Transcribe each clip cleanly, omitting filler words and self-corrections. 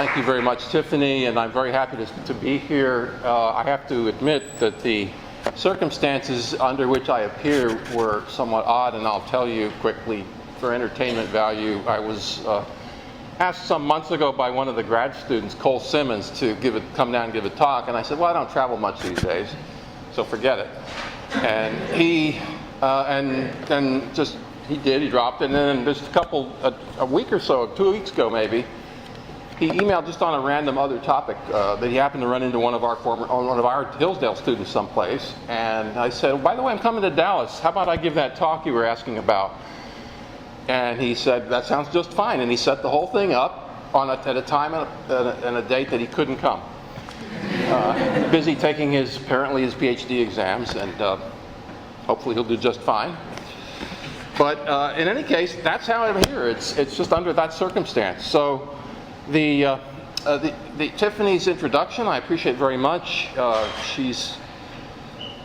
Thank you very much, Tiffany, and I'm very happy to be here. I have to admit that the circumstances under which I appear were somewhat odd, and I'll tell you quickly for entertainment value. I was asked some months ago by one of the grad students, Cole Simmons, to come down and give a talk, and I said, well, I don't travel much these days, so forget it. And he dropped it, and then just a week or so, 2 weeks ago maybe, he emailed just on a random other topic that he happened to run into one of our Hillsdale students someplace, and I said, well, by the way, I'm coming to Dallas. How about I give that talk you were asking about? And he said, that sounds just fine, and he set the whole thing up at a time and a date that he couldn't come. Busy taking apparently his PhD exams, and hopefully he'll do just fine. But in any case, that's how I'm here. It's just under that circumstance. So the Tiffany's introduction, I appreciate very much. She's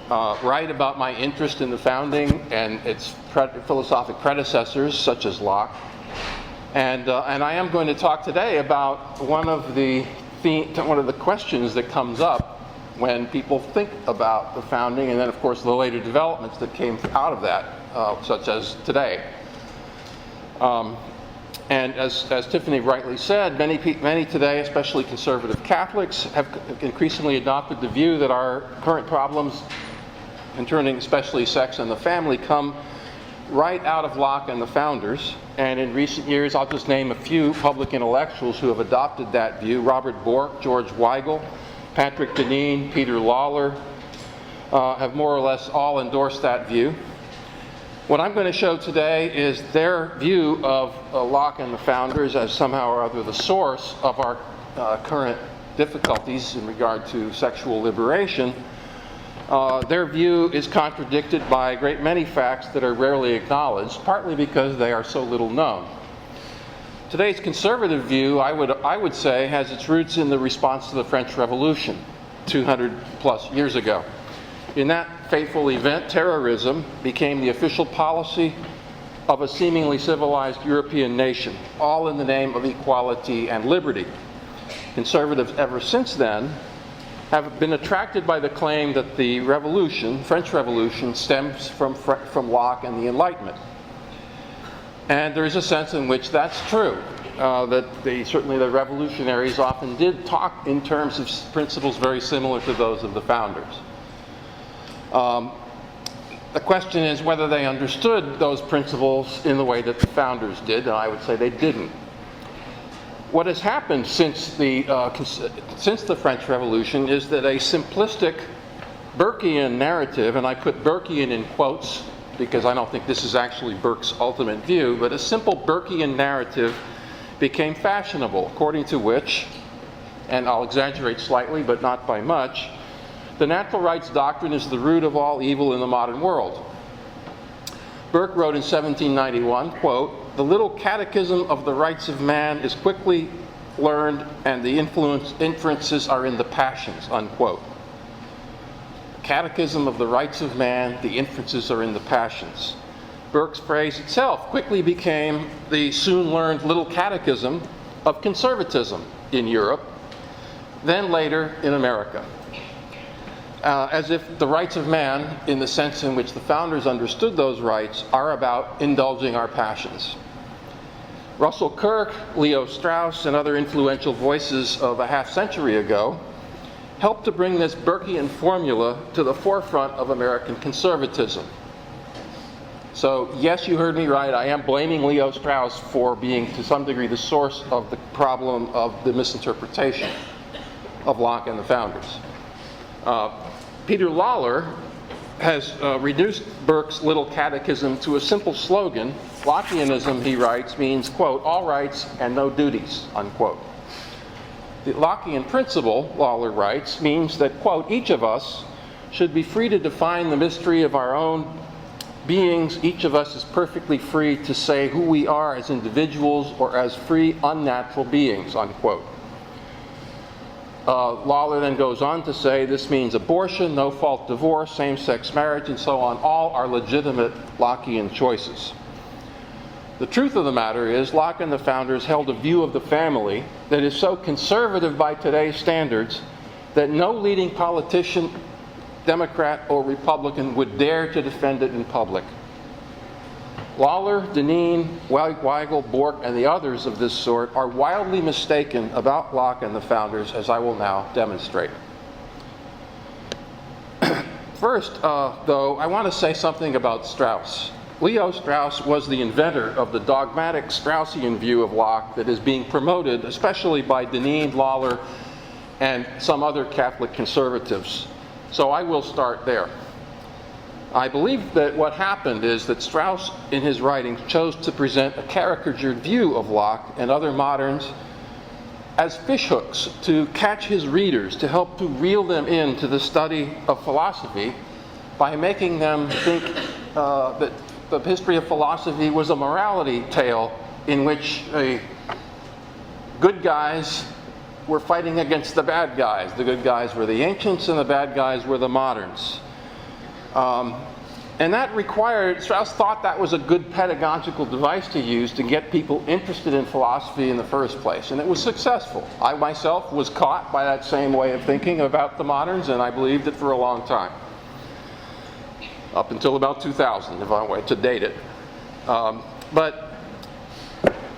right about my interest in the founding and its philosophic predecessors, such as Locke. And I am going to talk today about one of the questions that comes up when people think about the founding, and then, of course, the later developments that came out of that, such as today. And as Tiffany rightly said, many today, especially conservative Catholics, have increasingly adopted the view that our current problems concerning especially sex and the family come right out of Locke and the founders. And in recent years, I'll just name a few public intellectuals who have adopted that view: Robert Bork, George Weigel, Patrick Deneen, Peter Lawler, have more or less all endorsed that view. What I'm going to show today is their view of Locke and the founders as somehow or other the source of our current difficulties in regard to sexual liberation. Their view is contradicted by a great many facts that are rarely acknowledged, partly because they are so little known. Today's conservative view, I would say, has its roots in the response to the French Revolution 200 plus years ago. In that fateful event, terrorism became the official policy of a seemingly civilized European nation, all in the name of equality and liberty. Conservatives ever since then have been attracted by the claim that the revolution, French Revolution, stems from Locke and the Enlightenment. And there is a sense in which that's true, that certainly the revolutionaries often did talk in terms of principles very similar to those of the founders. The question is whether they understood those principles in the way that the founders did, and I would say they didn't. What has happened since the French Revolution is that a simplistic Burkean narrative, and I put Burkean in quotes because I don't think this is actually Burke's ultimate view, but a simple Burkean narrative became fashionable, according to which, and I'll exaggerate slightly but not by much, the natural rights doctrine is the root of all evil in the modern world. Burke wrote in 1791, quote, "The little catechism of the rights of man is quickly learned and the inferences are in the passions," unquote. Catechism of the rights of man, the inferences are in the passions. Burke's phrase itself quickly became the soon learned little catechism of conservatism in Europe, then later in America. As if the rights of man, in the sense in which the founders understood those rights, are about indulging our passions. Russell Kirk, Leo Strauss, and other influential voices of a half century ago helped to bring this Burkean formula to the forefront of American conservatism. So, yes, you heard me right. I am blaming Leo Strauss for being, to some degree, the source of the problem of the misinterpretation of Locke and the founders. Peter Lawler has reduced Burke's little catechism to a simple slogan. Lockeanism, he writes, means, quote, "all rights and no duties," unquote. The Lockean principle, Lawler writes, means that, quote, "each of us should be free to define the mystery of our own beings. Each of us is perfectly free to say who we are as individuals or as free, unnatural beings," unquote. Lawler then goes on to say this means abortion, no-fault divorce, same-sex marriage, and so on. All are legitimate Lockean choices. The truth of the matter is, Locke and the founders held a view of the family that is so conservative by today's standards that no leading politician, Democrat or Republican, would dare to defend it in public. Lawler, Deneen, Weigel, Bork, and the others of this sort are wildly mistaken about Locke and the founders, as I will now demonstrate. First, though, I want to say something about Strauss. Leo Strauss was the inventor of the dogmatic Straussian view of Locke that is being promoted, especially by Deneen, Lawler, and some other Catholic conservatives. So I will start there. I believe that what happened is that Strauss, in his writings, chose to present a caricatured view of Locke and other moderns as fishhooks to catch his readers, to help to reel them into the study of philosophy by making them think that the history of philosophy was a morality tale in which good guys were fighting against the bad guys. The good guys were the ancients and the bad guys were the moderns. And that required, Strauss thought that was a good pedagogical device to use to get people interested in philosophy in the first place. And it was successful. I myself was caught by that same way of thinking about the moderns, and I believed it for a long time. Up until about 2000, if I were to date it. But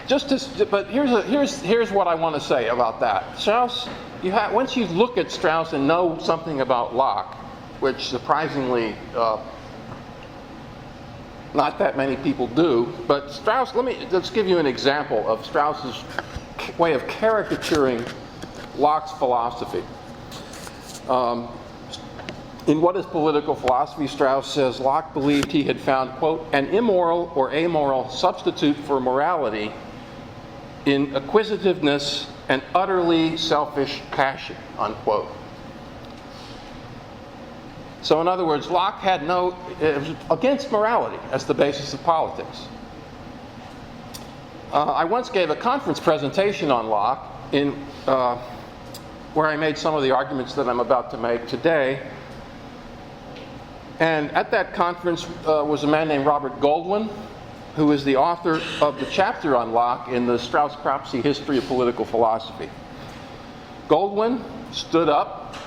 here's what I want to say about that. Strauss, once you look at Strauss and know something about Locke, which surprisingly not that many people do, but Strauss, let's give you an example of Strauss's way of caricaturing Locke's philosophy. In What is Political Philosophy, Strauss says Locke believed he had found, quote, an immoral or amoral substitute for morality in acquisitiveness and utterly selfish passion, unquote. So in other words, Locke had it was against morality as the basis of politics. I once gave a conference presentation on Locke where I made some of the arguments that I'm about to make today. And at that conference was a man named Robert Goldwyn, who is the author of the chapter on Locke in the Strauss-Cropsey History of Political Philosophy. Goldwyn stood up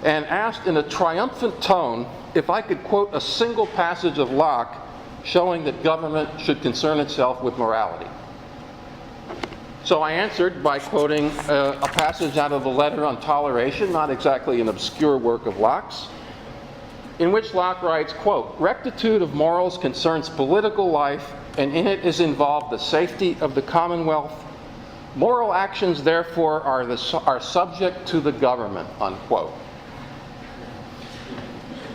and asked in a triumphant tone if I could quote a single passage of Locke showing that government should concern itself with morality. So I answered by quoting a passage out of the Letter on Toleration, not exactly an obscure work of Locke's, in which Locke writes, quote, rectitude of morals concerns political life, and in it is involved the safety of the commonwealth. Moral actions, therefore, are subject to the government, unquote.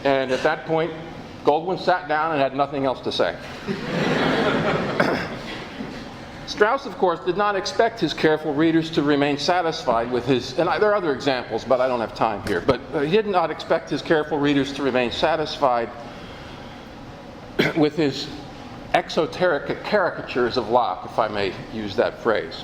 And at that point, Goldwyn sat down and had nothing else to say. Strauss, of course, did not expect his careful readers to remain satisfied with his, and there are other examples, but I don't have time here, but he did not expect his careful readers to remain satisfied with his exoteric caricatures of Locke, if I may use that phrase.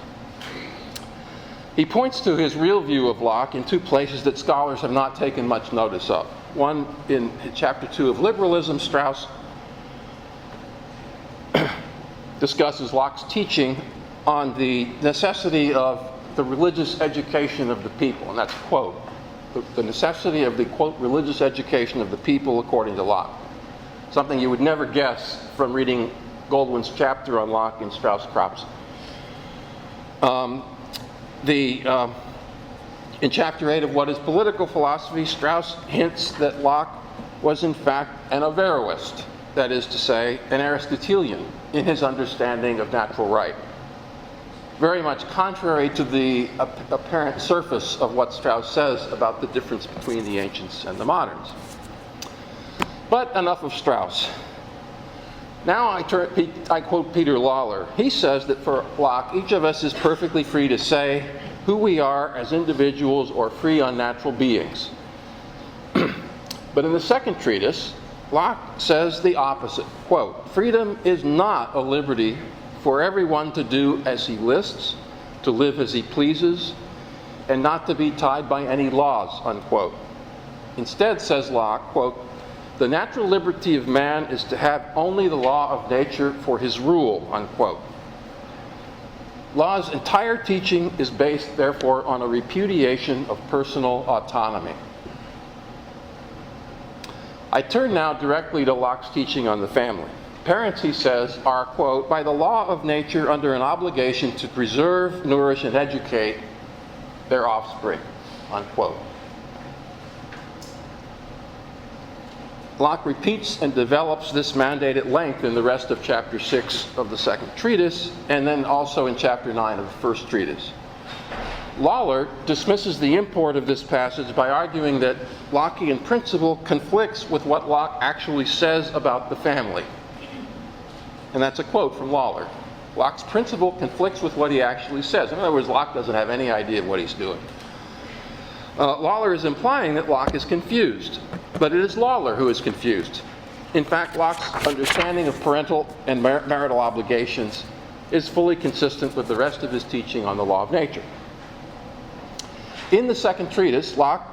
He points to his real view of Locke in two places that scholars have not taken much notice of. One, in chapter 2 of Liberalism, Strauss discusses Locke's teaching on the necessity of the religious education of the people, and that's quote, the necessity of the, quote, religious education of the people according to Locke. Something you would never guess from reading Goldwyn's chapter on Locke in Strauss-Cropsey. In chapter 8 of What is Political Philosophy, Strauss hints that Locke was in fact an Averroist, that is to say, an Aristotelian in his understanding of natural right. Very much contrary to the apparent surface of what Strauss says about the difference between the ancients and the moderns. But enough of Strauss. Now I quote Peter Lawler. He says that for Locke, each of us is perfectly free to say who we are as individuals or free unnatural beings. But in the second treatise, Locke says the opposite. Quote, freedom is not a liberty for everyone to do as he lists, to live as he pleases, and not to be tied by any laws, unquote. Instead, says Locke, quote, the natural liberty of man is to have only the law of nature for his rule, unquote. Law's entire teaching is based, therefore, on a repudiation of personal autonomy. I turn now directly to Locke's teaching on the family. Parents, he says, are, quote, by the law of nature under an obligation to preserve, nourish, and educate their offspring, unquote. Locke repeats and develops this mandate at length in the rest of chapter 6 of the second treatise, and then also in chapter 9 of the first treatise. Lawler dismisses the import of this passage by arguing that Lockean principle conflicts with what Locke actually says about the family. And that's a quote from Lawler. Locke's principle conflicts with what he actually says. In other words, Locke doesn't have any idea of what he's doing. Lawler is implying that Locke is confused, but it is Lawler who is confused. In fact, Locke's understanding of parental and marital obligations is fully consistent with the rest of his teaching on the law of nature. In the second treatise, Locke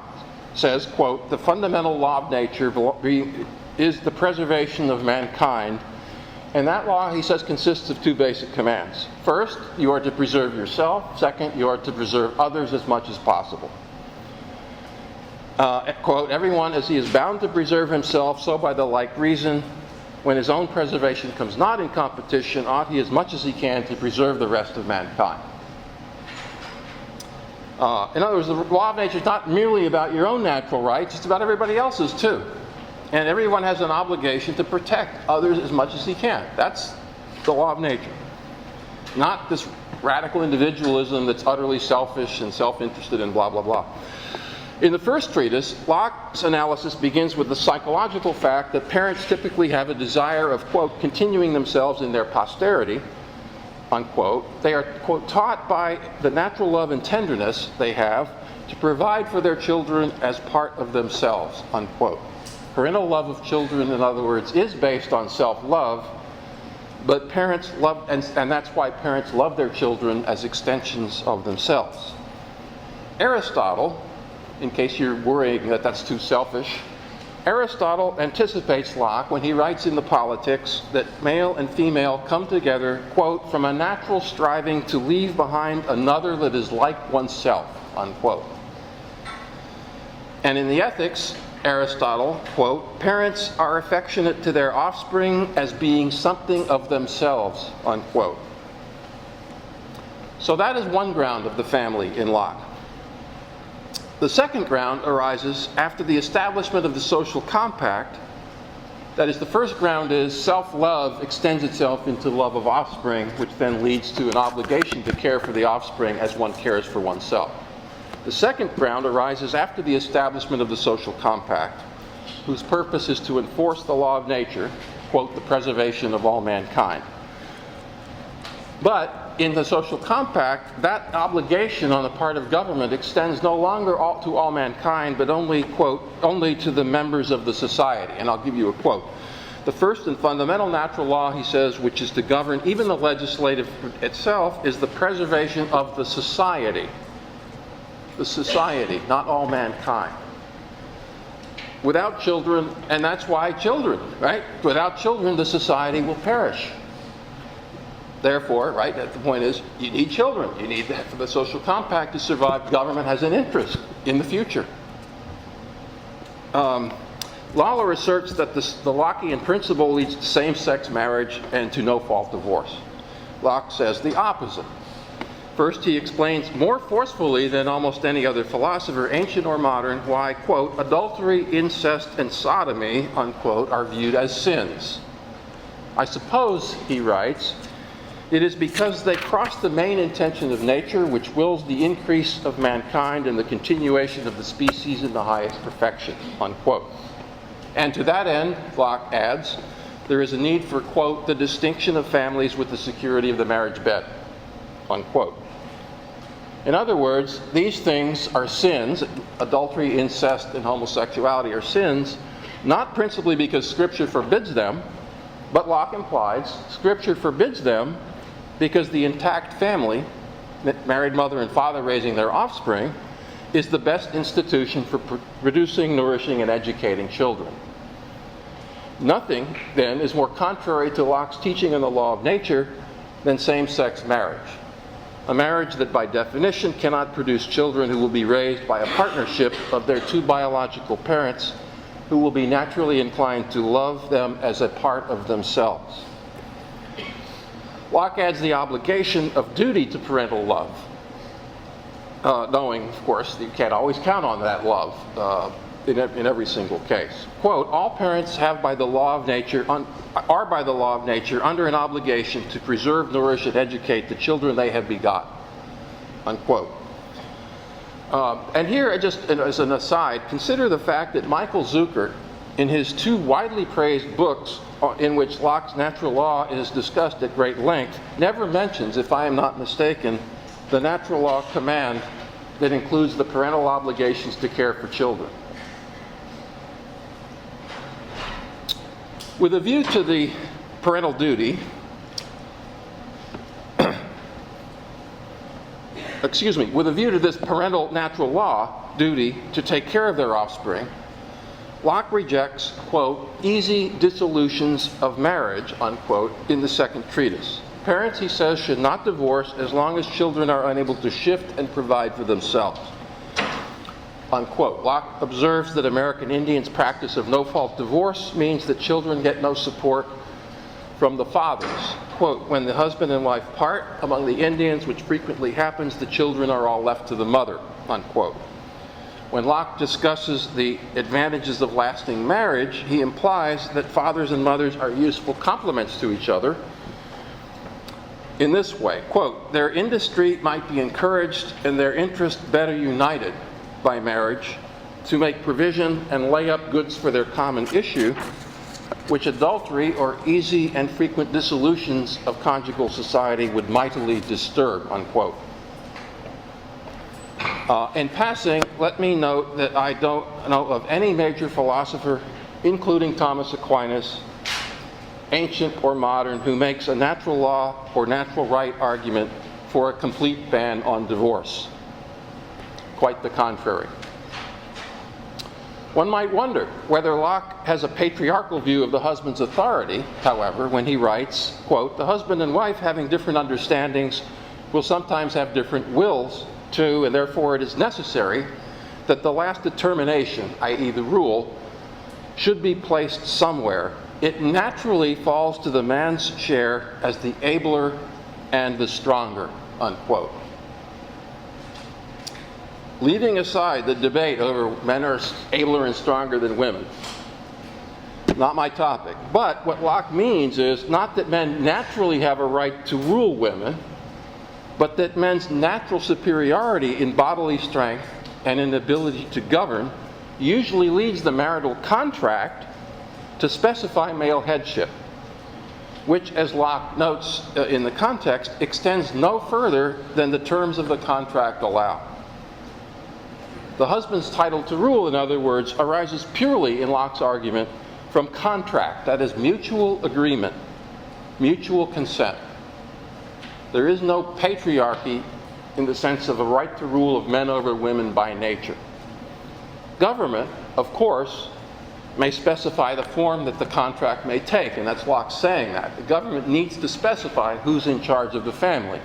says, quote, the fundamental law of nature is the preservation of mankind, and that law, he says, consists of two basic commands. First, you are to preserve yourself. Second, you are to preserve others as much as possible. Quote, everyone as he is bound to preserve himself, so by the like reason, when his own preservation comes not in competition, ought he as much as he can to preserve the rest of mankind. In other words, the law of nature is not merely about your own natural rights, it's about everybody else's too. And everyone has an obligation to protect others as much as he can. That's the law of nature. Not this radical individualism that's utterly selfish and self-interested and blah, blah, blah. In the first treatise, Locke's analysis begins with the psychological fact that parents typically have a desire of, quote, continuing themselves in their posterity, unquote. They are, quote, taught by the natural love and tenderness they have to provide for their children as part of themselves, unquote. Parental love of children, in other words, is based on self-love, but parents love, and that's why parents love their children as extensions of themselves. Aristotle, in case you're worrying that that's too selfish, Aristotle anticipates Locke when he writes in the Politics that male and female come together, quote, from a natural striving to leave behind another that is like oneself, unquote. And in the Ethics, Aristotle, quote, parents are affectionate to their offspring as being something of themselves, unquote. So that is one ground of the family in Locke. The second ground arises after the establishment of the social compact. That is, the first ground is self-love extends itself into love of offspring, which then leads to an obligation to care for the offspring as one cares for oneself. The second ground arises after the establishment of the social compact, whose purpose is to enforce the law of nature, quote, the preservation of all mankind. But in the social compact, that obligation on the part of government extends no longer to all mankind, but only, quote, only to the members of the society. And I'll give you a quote. The first and fundamental natural law, he says, which is to govern even the legislative itself, is the preservation of the society. The society, not all mankind. Without children, and that's why children, right? Without children, the society will perish. Therefore, right, the point is, you need children. You need that for the social compact to survive. Government has an interest in the future. Lawler asserts that the Lockean principle leads to same-sex marriage and to no-fault divorce. Locke says the opposite. First, he explains more forcefully than almost any other philosopher, ancient or modern, why, quote, adultery, incest, and sodomy, unquote, are viewed as sins. I suppose, he writes, it is because they cross the main intention of nature, which wills the increase of mankind and the continuation of the species in the highest perfection, unquote. And to that end, Locke adds, there is a need for, quote, the distinction of families with the security of the marriage bed, unquote. In other words, these things are sins, adultery, incest, and homosexuality are sins, not principally because Scripture forbids them, but Locke implies Scripture forbids them because the intact family, married mother and father raising their offspring, is the best institution for producing, nourishing, and educating children. Nothing, then, is more contrary to Locke's teaching on the law of nature than same-sex marriage. A marriage that by definition cannot produce children who will be raised by a partnership of their two biological parents who will be naturally inclined to love them as a part of themselves. Locke adds the obligation of duty to parental love, knowing, of course, that you can't always count on that love in every single case. Quote, all parents have by the law of nature, are by the law of nature under an obligation to preserve, nourish, and educate the children they have begot. Unquote. And here, just as an aside, consider the fact that Michael Zuckert, in his two widely praised books in which Locke's natural law is discussed at great length, never mentions, if I am not mistaken, the natural law command that includes the parental obligations to care for children. With a view to the parental duty, with a view to this parental natural law duty to take care of their offspring, Locke rejects, quote, easy dissolutions of marriage, unquote, in the second treatise. Parents, he says, should not divorce as long as children are unable to shift and provide for themselves. Unquote. Locke observes that American Indians' practice of no-fault divorce means that children get no support from the fathers. Quote, when the husband and wife part among the Indians, which frequently happens, the children are all left to the mother. Unquote. When Locke discusses the advantages of lasting marriage, he implies that fathers and mothers are useful complements to each other in this way. Quote, their industry might be encouraged and their interest better united by marriage to make provision and lay up goods for their common issue, which adultery or easy and frequent dissolutions of conjugal society would mightily disturb, unquote. In passing, let me note that I don't know of any major philosopher, including Thomas Aquinas, ancient or modern, who makes a natural law or natural right argument for a complete ban on divorce. Quite the contrary. One might wonder whether Locke has a patriarchal view of the husband's authority, however, when he writes, quote, the husband and wife having different understandings will sometimes have different wills too, and therefore it is necessary that the last determination, i.e. the rule, should be placed somewhere. It naturally falls to the man's share as the abler and the stronger, unquote. Leaving aside the debate over men are abler and stronger than women, not my topic. But what Locke means is not that men naturally have a right to rule women, but that men's natural superiority in bodily strength and in ability to govern usually leads the marital contract to specify male headship, which, as Locke notes in the context, extends no further than the terms of the contract allow. The husband's title to rule, in other words, arises purely, in Locke's argument, from contract, that is, mutual agreement, mutual consent. There is no patriarchy in the sense of a right to rule of men over women by nature. Government, of course, may specify the form that the contract may take, and that's Locke saying that. The government needs to specify who's in charge of the family.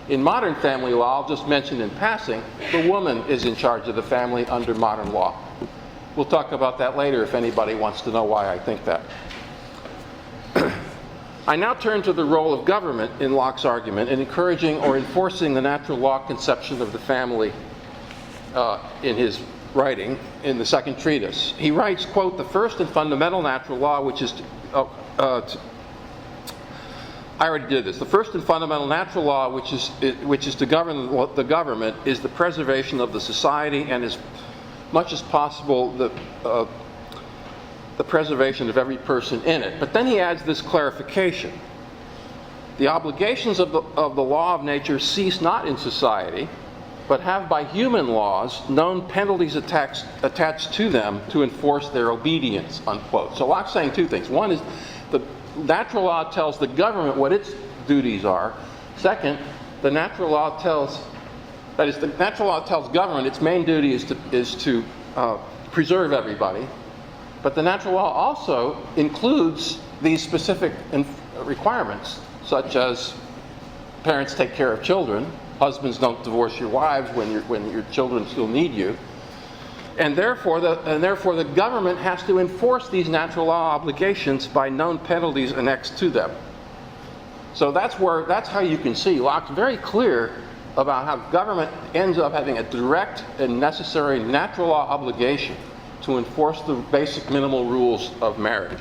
In modern family law, I'll just mention in passing, the woman is in charge of the family under modern law. We'll talk about that later if anybody wants to know why I think that. I now turn to the role of government in Locke's argument in encouraging or enforcing the natural law conception of the family in his writing in the second treatise. He writes, quote, the first and fundamental natural law, which is I already did this. The first and fundamental natural law, which is to govern the government, is the preservation of the society and, as much as possible, the preservation of every person in it. But then he adds this clarification: the obligations of the law of nature cease not in society, but have by human laws known penalties attached to them to enforce their obedience, unquote. So Locke's saying two things. One is the natural law tells the government what its duties are. Second, the natural law tells government its main duty is to preserve everybody. But the natural law also includes these specific requirements, such as parents take care of children, husbands don't divorce your wives when your children still need you, and therefore the government has to enforce these natural law obligations by known penalties annexed to them. So that's how you can see Locke's very clear about how government ends up having a direct and necessary natural law obligation to enforce the basic minimal rules of marriage.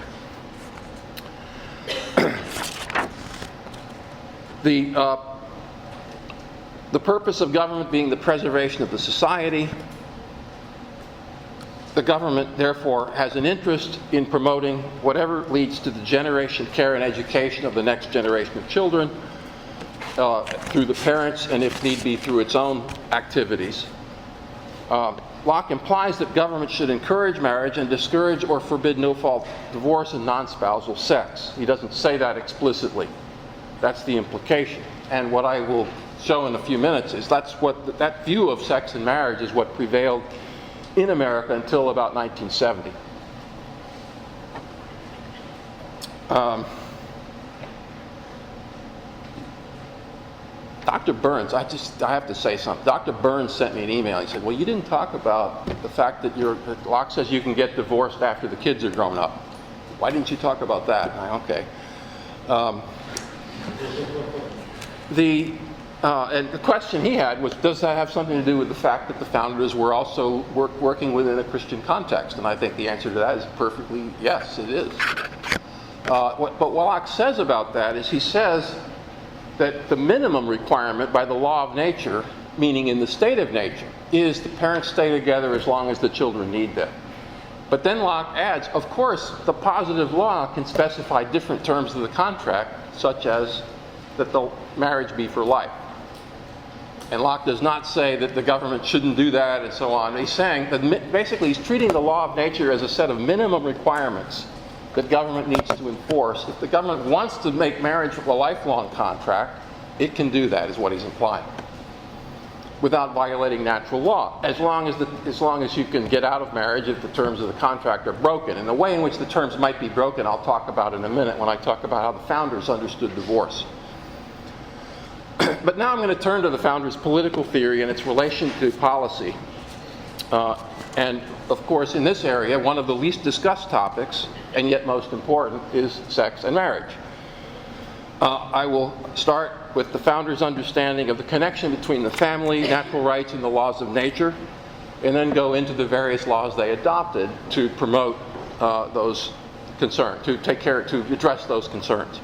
The purpose of government being the preservation of the society, the government therefore has an interest in promoting whatever leads to the generation, care, and education of the next generation of children through the parents and, if need be, through its own activities. Locke implies that government should encourage marriage and discourage or forbid no-fault divorce and non-spousal sex. He doesn't say that explicitly. That's the implication. And what I will show in a few minutes is that view of sex and marriage is what prevailed in America until about 1970. Dr. Burns, I have to say something. Dr. Burns sent me an email. He said, well, you didn't talk about the fact that Locke says you can get divorced after the kids are grown up. Why didn't you talk about that? Okay. And the question he had was, does that have something to do with the fact that the founders were also working within a Christian context? And I think the answer to that is perfectly yes, it is. But what Locke says about that is he says that the minimum requirement by the law of nature, meaning in the state of nature, is the parents stay together as long as the children need them. But then Locke adds, of course, the positive law can specify different terms of the contract, such as that the marriage be for life. And Locke does not say that the government shouldn't do that and so on. He's saying that basically he's treating the law of nature as a set of minimum requirements that government needs to enforce. If the government wants to make marriage a lifelong contract, it can do that, is what he's implying, without violating natural law, as long as you can get out of marriage if the terms of the contract are broken. And the way in which the terms might be broken, I'll talk about in a minute when I talk about how the founders understood divorce. But now I'm going to turn to the founders' political theory and its relation to policy. And of course, in this area, one of the least discussed topics, and yet most important, is sex and marriage. I will start with the founders' understanding of the connection between the family, natural rights, and the laws of nature, and then go into the various laws they adopted to promote those concerns, to address those concerns.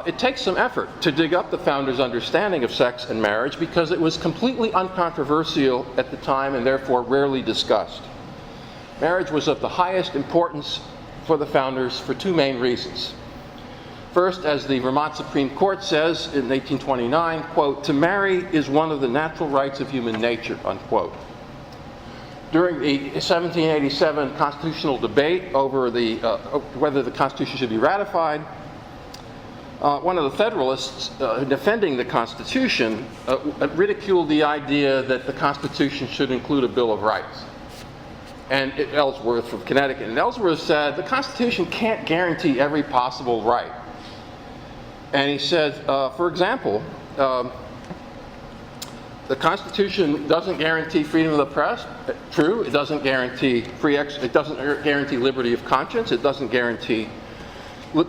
It takes some effort to dig up the founders' understanding of sex and marriage because it was completely uncontroversial at the time and therefore rarely discussed. Marriage was of the highest importance for the founders for two main reasons. First, as the Vermont Supreme Court says in 1829, quote, "To marry is one of the natural rights of human nature," unquote. During the 1787 constitutional debate over whether the Constitution should be ratified, one of the Federalists defending the Constitution ridiculed the idea that the Constitution should include a Bill of Rights. And Ellsworth from Connecticut. And Ellsworth said, the Constitution can't guarantee every possible right. And he said, for example, the Constitution doesn't guarantee freedom of the press. True, it doesn't guarantee it doesn't guarantee liberty of conscience. It doesn't guarantee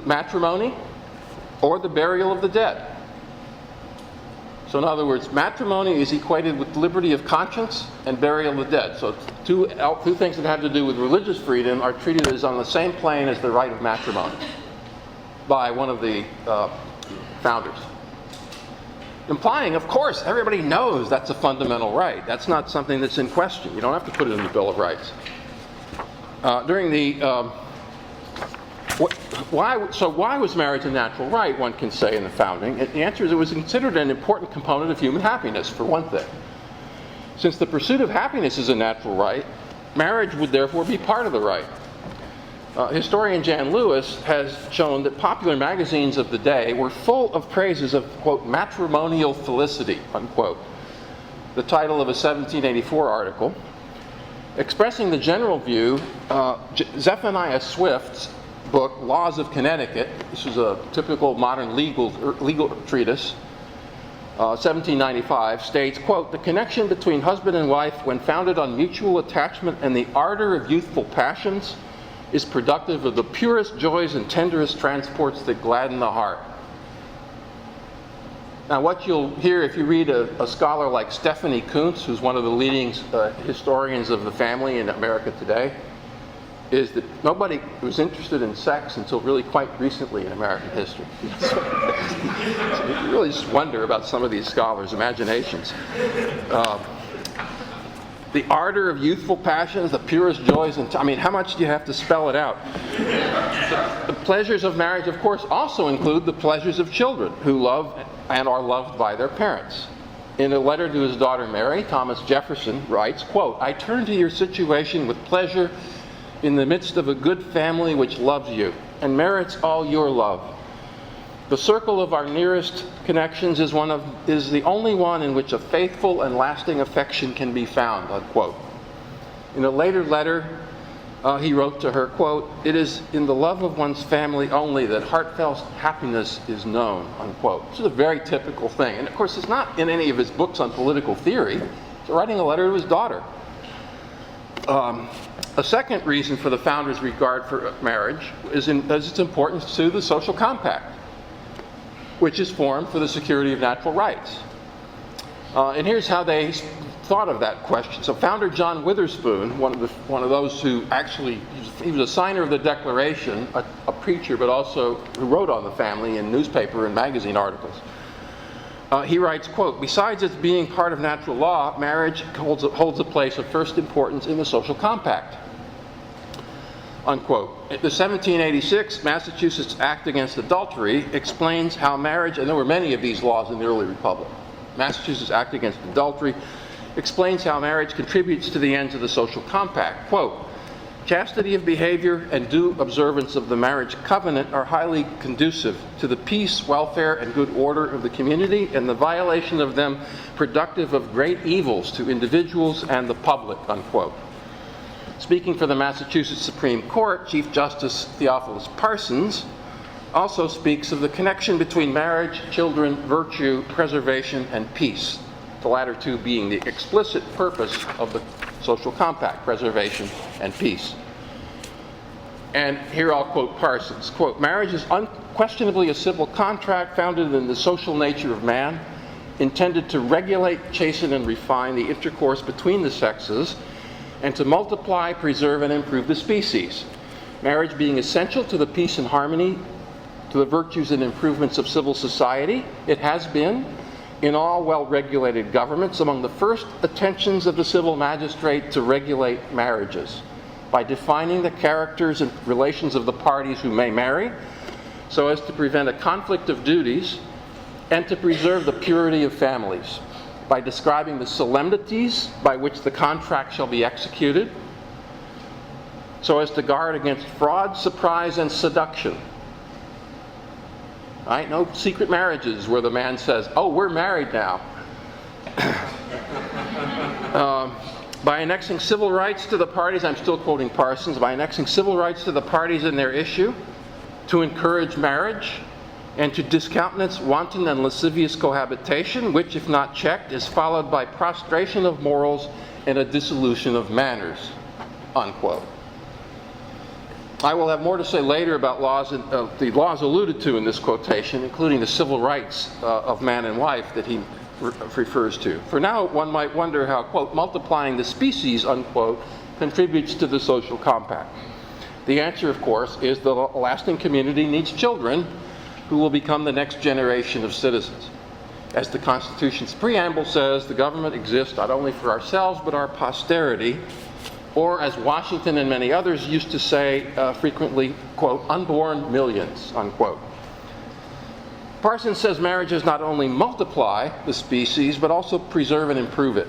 matrimony or the burial of the dead. So in other words, matrimony is equated with liberty of conscience and burial of the dead. So two things that have to do with religious freedom are treated as on the same plane as the right of matrimony by one of the founders. Implying, of course, everybody knows that's a fundamental right. That's not something that's in question. You don't have to put it in the Bill of Rights. Why was marriage a natural right, one can say, in the founding? And the answer is it was considered an important component of human happiness, for one thing. Since the pursuit of happiness is a natural right, marriage would therefore be part of the right. Historian Jan Lewis has shown that popular magazines of the day were full of praises of, quote, matrimonial felicity, unquote, the title of a 1784 article. Expressing the general view, Zephaniah Swift's book, Laws of Connecticut, this is a typical modern legal treatise, 1795, states, quote, "The connection between husband and wife, when founded on mutual attachment and the ardor of youthful passions, is productive of the purest joys and tenderest transports that gladden the heart." Now, what you'll hear if you read a scholar like Stephanie Kuntz, who's one of the leading historians of the family in America today, is that nobody was interested in sex until really quite recently in American history. So you really just wonder about some of these scholars' imaginations. The ardor of youthful passions, the purest joys, and I mean, how much do you have to spell it out? The pleasures of marriage, of course, also include the pleasures of children who love and are loved by their parents. In a letter to his daughter Mary, Thomas Jefferson writes, quote, "I turn to your situation with pleasure in the midst of a good family which loves you and merits all your love. The circle of our nearest connections is the only one in which a faithful and lasting affection can be found," unquote. In a later letter, he wrote to her, quote, "It is in the love of one's family only that heartfelt happiness is known," unquote. This is a very typical thing. And of course, it's not in any of his books on political theory. He's writing a letter to his daughter. A second reason for the founders' regard for marriage is its importance to the social compact, which is formed for the security of natural rights. And here's how they thought of that question. So founder John Witherspoon, one of those who actually, he was a signer of the Declaration, a preacher, but also who wrote on the family in newspaper and magazine articles. He writes, quote, "Besides its being part of natural law, marriage holds a place of first importance in the social compact," unquote. The 1786 Massachusetts Act Against Adultery explains how marriage, and there were many of these laws in the early republic, Massachusetts Act Against Adultery explains how marriage contributes to the ends of the social compact. Quote, "Chastity of behavior and due observance of the marriage covenant are highly conducive to the peace, welfare, and good order of the community, and the violation of them productive of great evils to individuals and the public," unquote. Speaking for the Massachusetts Supreme Court, Chief Justice Theophilus Parsons also speaks of the connection between marriage, children, virtue, preservation, and peace, the latter two being the explicit purpose of the social compact, preservation and peace. And here I'll quote Parsons, quote, "Marriage is unquestionably a civil contract founded in the social nature of man, intended to regulate, chasten, and refine the intercourse between the sexes, and to multiply, preserve, and improve the species. Marriage being essential to the peace and harmony, to the virtues and improvements of civil society, it has been, in all well-regulated governments, among the first attentions of the civil magistrate to regulate marriages by defining the characters and relations of the parties who may marry, so as to prevent a conflict of duties and to preserve the purity of families, by describing the solemnities by which the contract shall be executed, so as to guard against fraud, surprise, and seduction." Right? No secret marriages where the man says, "Oh, we're married now." By annexing civil rights to the parties, I'm still quoting Parsons, by annexing civil rights to the parties in their issue, to encourage marriage, and to discountenance wanton and lascivious cohabitation, which, if not checked, is followed by prostration of morals and a dissolution of manners, unquote. I will have more to say later about the laws alluded to in this quotation, including the civil rights of man and wife that he refers to. For now, one might wonder how, quote, "multiplying the species," unquote, contributes to the social compact. The answer, of course, is the lasting community needs children who will become the next generation of citizens. As the Constitution's preamble says, the government exists not only for ourselves but our posterity, or as Washington and many others used to say frequently, quote, "unborn millions," unquote. Parsons says marriages not only multiply the species, but also preserve and improve it.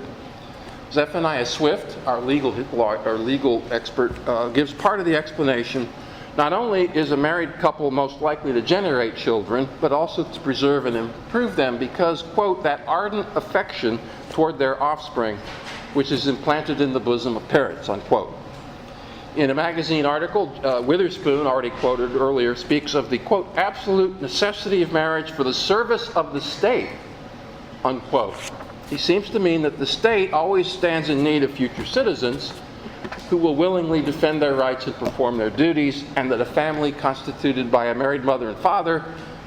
Zephaniah Swift, our legal expert, gives part of the explanation. Not only is a married couple most likely to generate children, but also to preserve and improve them because, quote, "that ardent affection toward their offspring, which is implanted in the bosom of parents, unquote. In a magazine article, Witherspoon, already quoted earlier, speaks of the, quote, absolute necessity of marriage for the service of the state, unquote. He seems to mean that the state always stands in need of future citizens who will willingly defend their rights and perform their duties, and that a family constituted by a married mother and father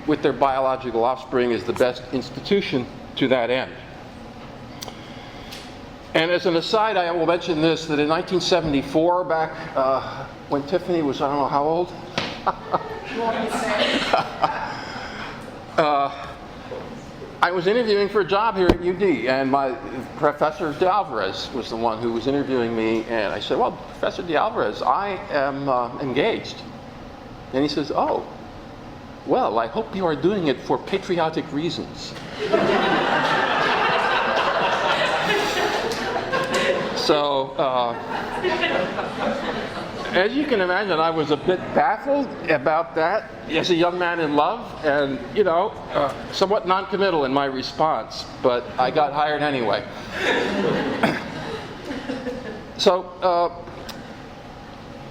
with their biological offspring is the best institution to that end. And as an aside, I will mention this, that in 1974, back when Tiffany was, I don't know how old? You want me to say? I was interviewing for a job here at UD, and my Professor De Alvarez was the one who was interviewing me, and I said, well, Professor De Alvarez, I am engaged. And he says, oh, well, I hope you are doing it for patriotic reasons. So, as you can imagine, I was a bit baffled about that as a young man in love, and, somewhat non-committal in my response, but I got hired anyway. So,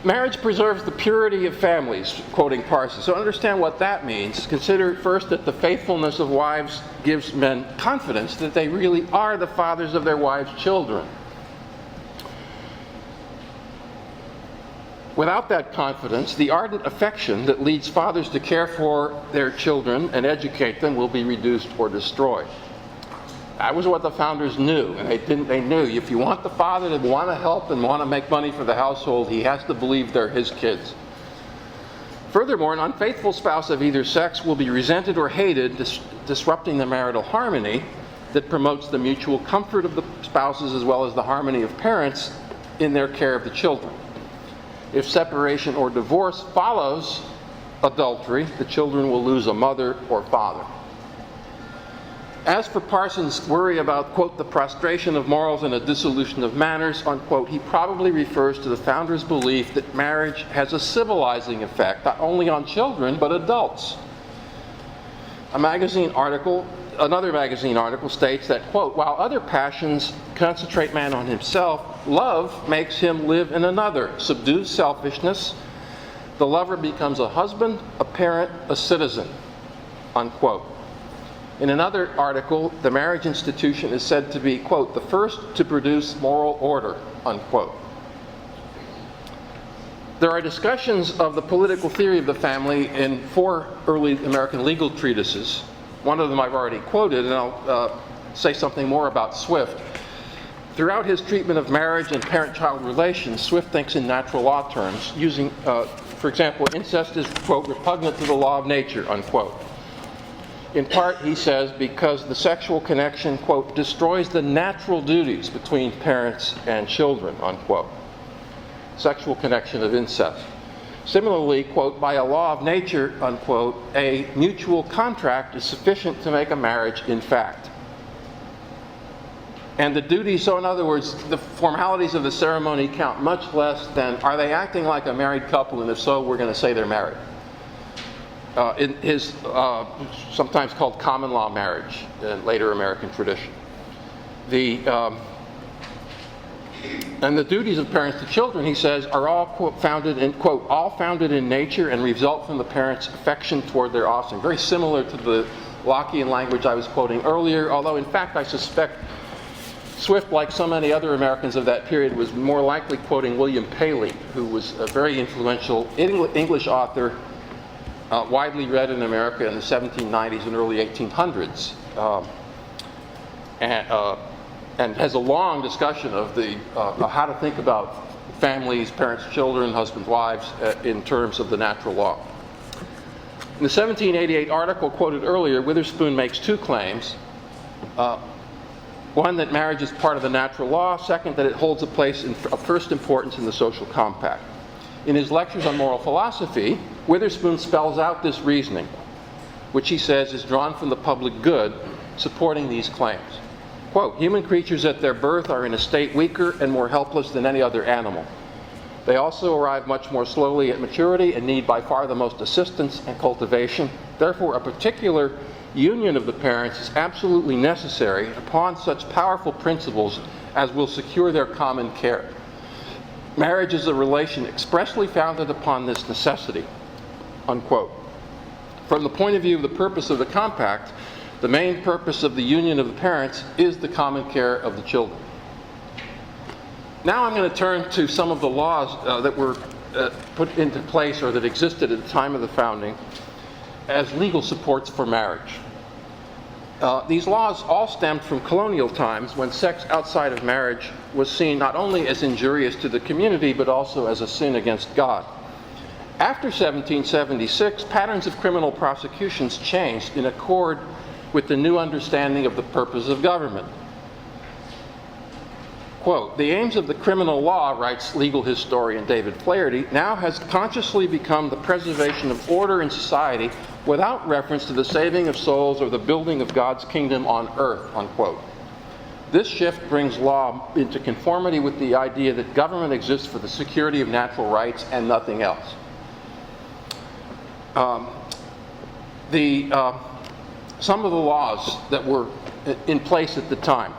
marriage preserves the purity of families, quoting Parsons. So understand what that means. Consider first that the faithfulness of wives gives men confidence that they really are the fathers of their wives' children. Without that confidence, the ardent affection that leads fathers to care for their children and educate them will be reduced or destroyed. That was what the founders knew, and they knew if you want the father to want to help and want to make money for the household, he has to believe they're his kids. Furthermore, an unfaithful spouse of either sex will be resented or hated, disrupting the marital harmony that promotes the mutual comfort of the spouses as well as the harmony of parents in their care of the children. If separation or divorce follows adultery, the children will lose a mother or father. As for Parsons' worry about, quote, the prostration of morals and a dissolution of manners, unquote, he probably refers to the founders' belief that marriage has a civilizing effect, not only on children, but adults. Another magazine article states that, quote, while other passions concentrate man on himself, love makes him live in another, subdues selfishness. The lover becomes a husband, a parent, a citizen, unquote. In another article, the marriage institution is said to be, quote, the first to produce moral order, unquote. There are discussions of the political theory of the family in 4 early American legal treatises. One of them I've already quoted, and I'll say something more about Swift. Throughout his treatment of marriage and parent-child relations, Swift thinks in natural law terms, using, for example, incest is, quote, repugnant to the law of nature, unquote. In part, he says, because the sexual connection, quote, destroys the natural duties between parents and children, unquote. Sexual connection of incest. Similarly, quote, by a law of nature, unquote, a mutual contract is sufficient to make a marriage in fact. And the duties, so in other words, the formalities of the ceremony count much less than are they acting like a married couple, and if so, we're going to say they're married. In his sometimes called common law marriage in later American tradition. And the duties of parents to children, he says, are all, quote, founded in nature and result from the parents' affection toward their offspring. Very similar to the Lockean language I was quoting earlier, although in fact I suspect Swift, like so many other Americans of that period, was more likely quoting William Paley, who was a very influential English author, widely read in America in the 1790s and early 1800s. And has a long discussion of how to think about families, parents, children, husbands, wives, in terms of the natural law. In the 1788 article quoted earlier, Witherspoon makes 2 claims. One, that marriage is part of the natural law. Second, that it holds a place of first importance in the social compact. In his lectures on moral philosophy, Witherspoon spells out this reasoning, which he says is drawn from the public good, supporting these claims. Quote, human creatures at their birth are in a state weaker and more helpless than any other animal. They also arrive much more slowly at maturity and need by far the most assistance and cultivation. Therefore, a particular union of the parents is absolutely necessary upon such powerful principles as will secure their common care. Marriage is a relation expressly founded upon this necessity," unquote. From the point of view of the purpose of the compact, the main purpose of the union of the parents is the common care of the children. Now I'm going to turn to some of the laws that were put into place or that existed at the time of the founding as legal supports for marriage. These laws all stemmed from colonial times when sex outside of marriage was seen not only as injurious to the community but also as a sin against God. After 1776, patterns of criminal prosecutions changed in accord with the new understanding of the purpose of government. Quote, "The aims of the criminal law," writes legal historian David Flaherty, "now has consciously become the preservation of order in society without reference to the saving of souls or the building of God's kingdom on earth," unquote. This shift brings law into conformity with the idea that government exists for the security of natural rights and nothing else. Some of the laws that were in place at the time.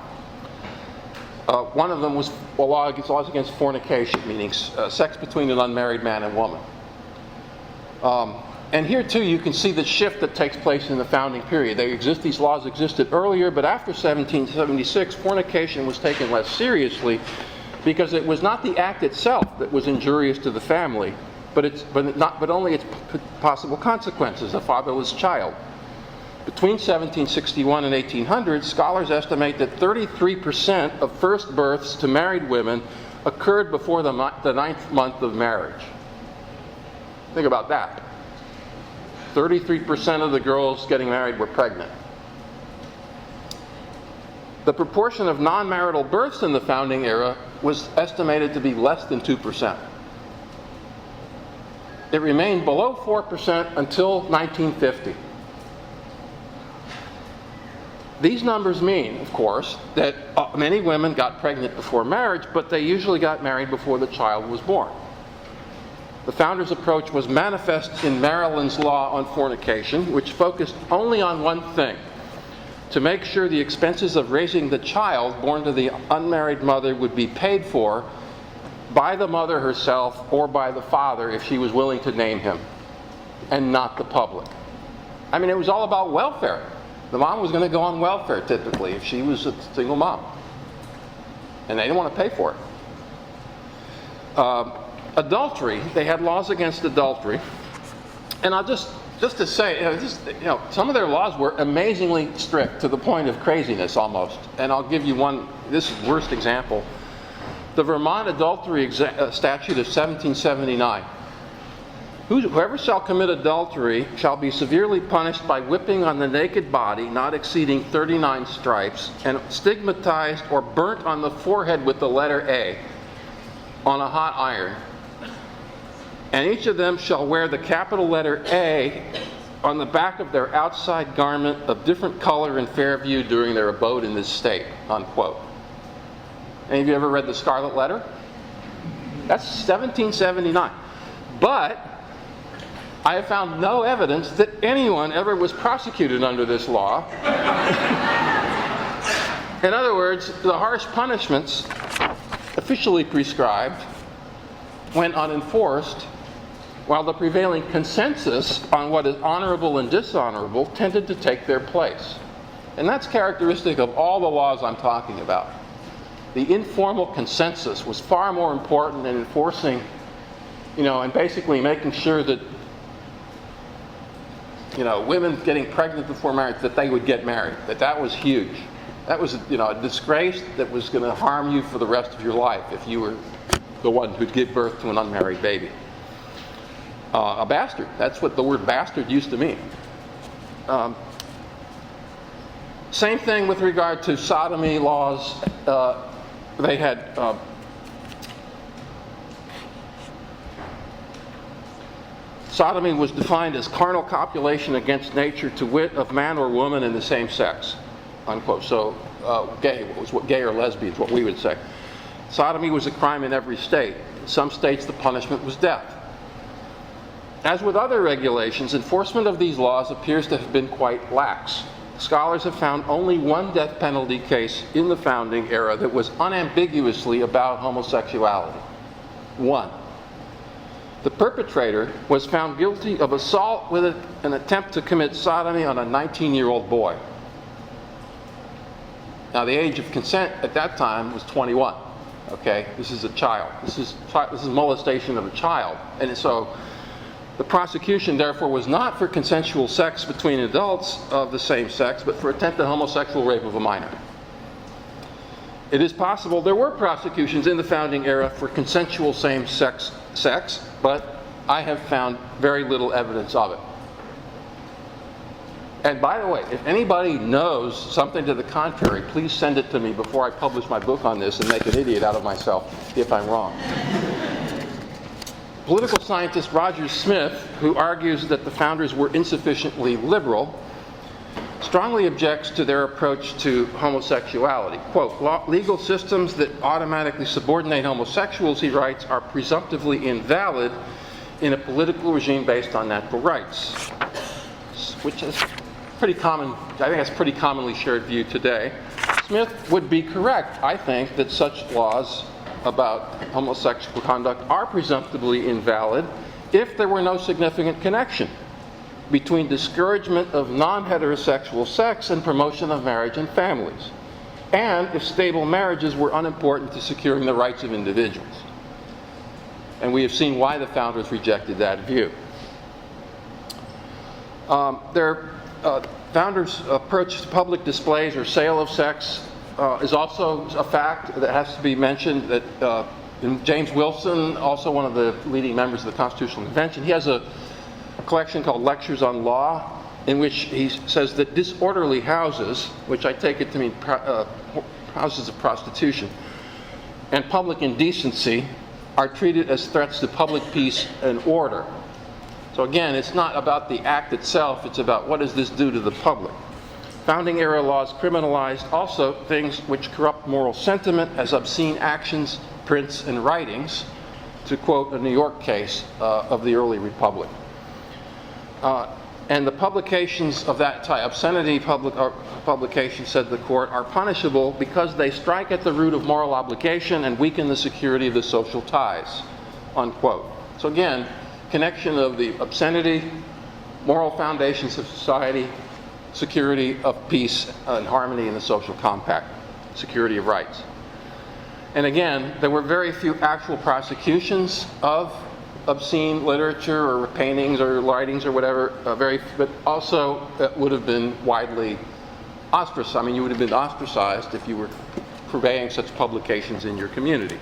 One of them was laws against fornication, meaning sex between an unmarried man and woman. And here too you can see the shift that takes place in the founding period. These laws existed earlier, but after 1776, fornication was taken less seriously because it was not the act itself that was injurious to the family, but only its possible consequences, a fatherless child. Between 1761 and 1800, scholars estimate that 33% of first births to married women occurred before the 9th month of marriage. Think about that. 33% of the girls getting married were pregnant. The proportion of non-marital births in the founding era was estimated to be less than 2%. It remained below 4% until 1950. These numbers mean, of course, that many women got pregnant before marriage, but they usually got married before the child was born. The founders' approach was manifest in Maryland's law on fornication, which focused only on one thing: to make sure the expenses of raising the child born to the unmarried mother would be paid for by the mother herself or by the father if she was willing to name him, and not the public. I mean, it was all about welfare. The mom was going to go on welfare typically if she was a single mom, and they didn't want to pay for it. Adultery, they had laws against adultery, and I'll just to say, some of their laws were amazingly strict to the point of craziness almost. And I'll give you one. This is the worst example. The Vermont adultery statute of 1779. Whoever shall commit adultery shall be severely punished by whipping on the naked body, not exceeding 39 stripes, and stigmatized or burnt on the forehead with the letter A on a hot iron. And each of them shall wear the capital letter A on the back of their outside garment of different color and fair view during their abode in this state, unquote. Any of you ever read the Scarlet Letter? That's 1779. But I have found no evidence that anyone ever was prosecuted under this law. In other words, the harsh punishments officially prescribed went unenforced, while the prevailing consensus on what is honorable and dishonorable tended to take their place. And that's characteristic of all the laws I'm talking about. The informal consensus was far more important in enforcing, and basically making sure that women getting pregnant before marriage, that they would get married. That was huge. That was, a disgrace that was going to harm you for the rest of your life if you were the one who'd give birth to an unmarried baby. A bastard. That's what the word bastard used to mean. Same thing with regard to sodomy laws. They had sodomy was defined as carnal copulation against nature, to wit, of man or woman in the same sex, unquote. So gay was what gay or lesbian is what we would say. Sodomy was a crime in every state. In some states the punishment was death. As with other regulations, enforcement of these laws appears to have been quite lax. Scholars have found only one death penalty case in the founding era that was unambiguously about homosexuality. One. The perpetrator was found guilty of assault with an attempt to commit sodomy on a 19-year-old boy. Now, the age of consent at that time was 21. Okay, this is a child. This is molestation of a child, and so the prosecution, therefore, was not for consensual sex between adults of the same sex, but for attempted homosexual rape of a minor. It is possible there were prosecutions in the founding era for consensual same-sex sex, but I have found very little evidence of it. And by the way, if anybody knows something to the contrary, please send it to me before I publish my book on this and make an idiot out of myself if I'm wrong. Political scientist Roger Smith, who argues that the founders were insufficiently liberal, strongly objects to their approach to homosexuality. Quote, legal systems that automatically subordinate homosexuals, he writes, are presumptively invalid in a political regime based on natural rights, which is pretty common. I think that's a pretty commonly shared view today. Smith would be correct, I think, that such laws about homosexual conduct are presumptively invalid if there were no significant connection between discouragement of non-heterosexual sex and promotion of marriage and families, and if stable marriages were unimportant to securing the rights of individuals. And we have seen why the founders rejected that view. Their founders' approach to public displays or sale of sex is also a fact that has to be mentioned. That James Wilson, also one of the leading members of the Constitutional Convention, he has a collection called Lectures on Law, in which he says that disorderly houses, which I take it to mean houses of prostitution, and public indecency are treated as threats to public peace and order. So again, it's not about the act itself, it's about what does this do to the public. Founding era laws criminalized also things which corrupt moral sentiment as obscene actions, prints, and writings, to quote a New York case of the early Republic. And the publications of that type, obscenity publications, said the court, are punishable because they strike at the root of moral obligation and weaken the security of the social ties, unquote. So again, connection of the obscenity, moral foundations of society, security of peace and harmony in the social compact, security of rights. And again, there were very few actual prosecutions of obscene literature or paintings or writings or whatever, but also it would have been widely ostracized. I mean, you would have been ostracized if you were purveying such publications in your community.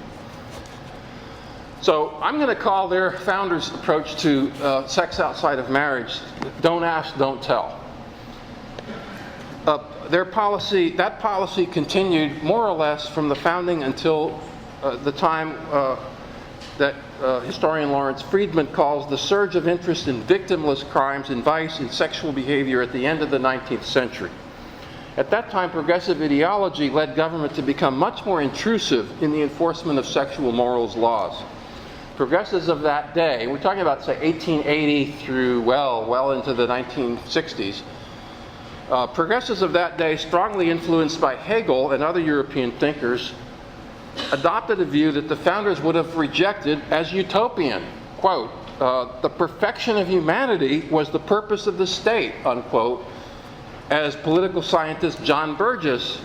So I'm going to call their founders' approach to sex outside of marriage, don't ask, don't tell. That policy continued more or less from the founding until the time that historian Lawrence Friedman calls the surge of interest in victimless crimes and vice and sexual behavior at the end of the 19th century. At that time, progressive ideology led government to become much more intrusive in the enforcement of sexual morals laws. Progressives of that day, we're talking about, say, 1880 through, well into the 1960s, progressives of that day, strongly influenced by Hegel and other European thinkers, adopted a view that the founders would have rejected as utopian. Quote, the perfection of humanity was the purpose of the state, unquote, as political scientist John Burgess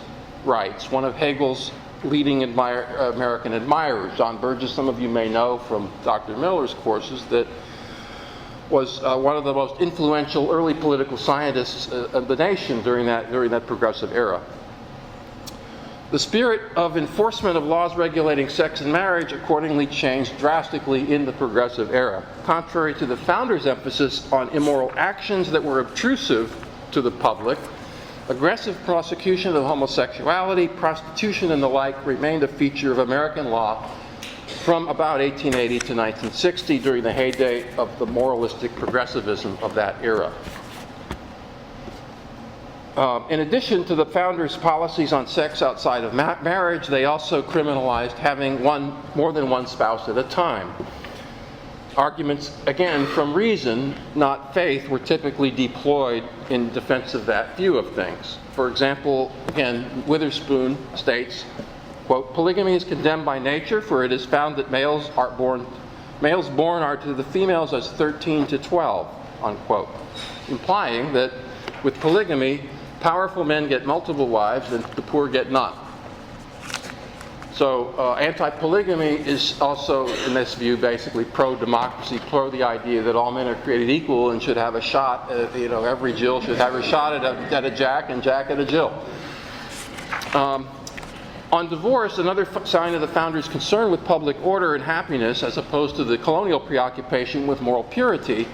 writes, one of Hegel's leading American admirers. John Burgess, some of you may know from Dr. Miller's courses, that was one of the most influential early political scientists of the nation during that progressive era. The spirit of enforcement of laws regulating sex and marriage accordingly changed drastically in the progressive era. Contrary to the founders' emphasis on immoral actions that were obtrusive to the public, aggressive prosecution of homosexuality, prostitution, and the like remained a feature of American law from about 1880 to 1960 during the heyday of the moralistic progressivism of that era. In addition to the founders' policies on sex outside of marriage, they also criminalized having more than one spouse at a time. arguments, again, from reason, not faith, were typically deployed in defense of that view of things. For example, again, Witherspoon states, quote, "Polygamy is condemned by nature, for it is found that males born are to the females as 13 to 12, unquote, implying that with polygamy, powerful men get multiple wives and the poor get none. So anti-polygamy is also, in this view, basically pro-democracy, pro the idea that all men are created equal and should have a shot. Every Jill should have a shot at a Jack and Jack at a Jill. On divorce, another sign of the founders' concern with public order and happiness, as opposed to the colonial preoccupation with moral purity,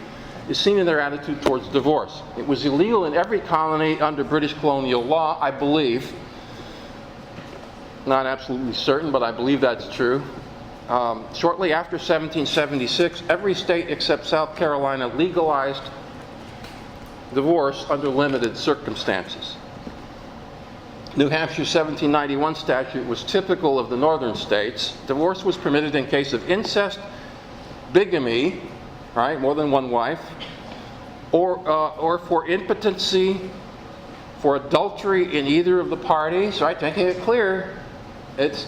is seen in their attitude towards divorce. It was illegal in every colony under British colonial law, I believe. Not absolutely certain, but I believe that's true. Shortly after 1776, every state except South Carolina legalized divorce under limited circumstances. New Hampshire's 1791 statute was typical of the northern states. Divorce was permitted in case of incest, bigamy, right, more than one wife, or for impotency, for adultery in either of the parties, right, making it clear it's,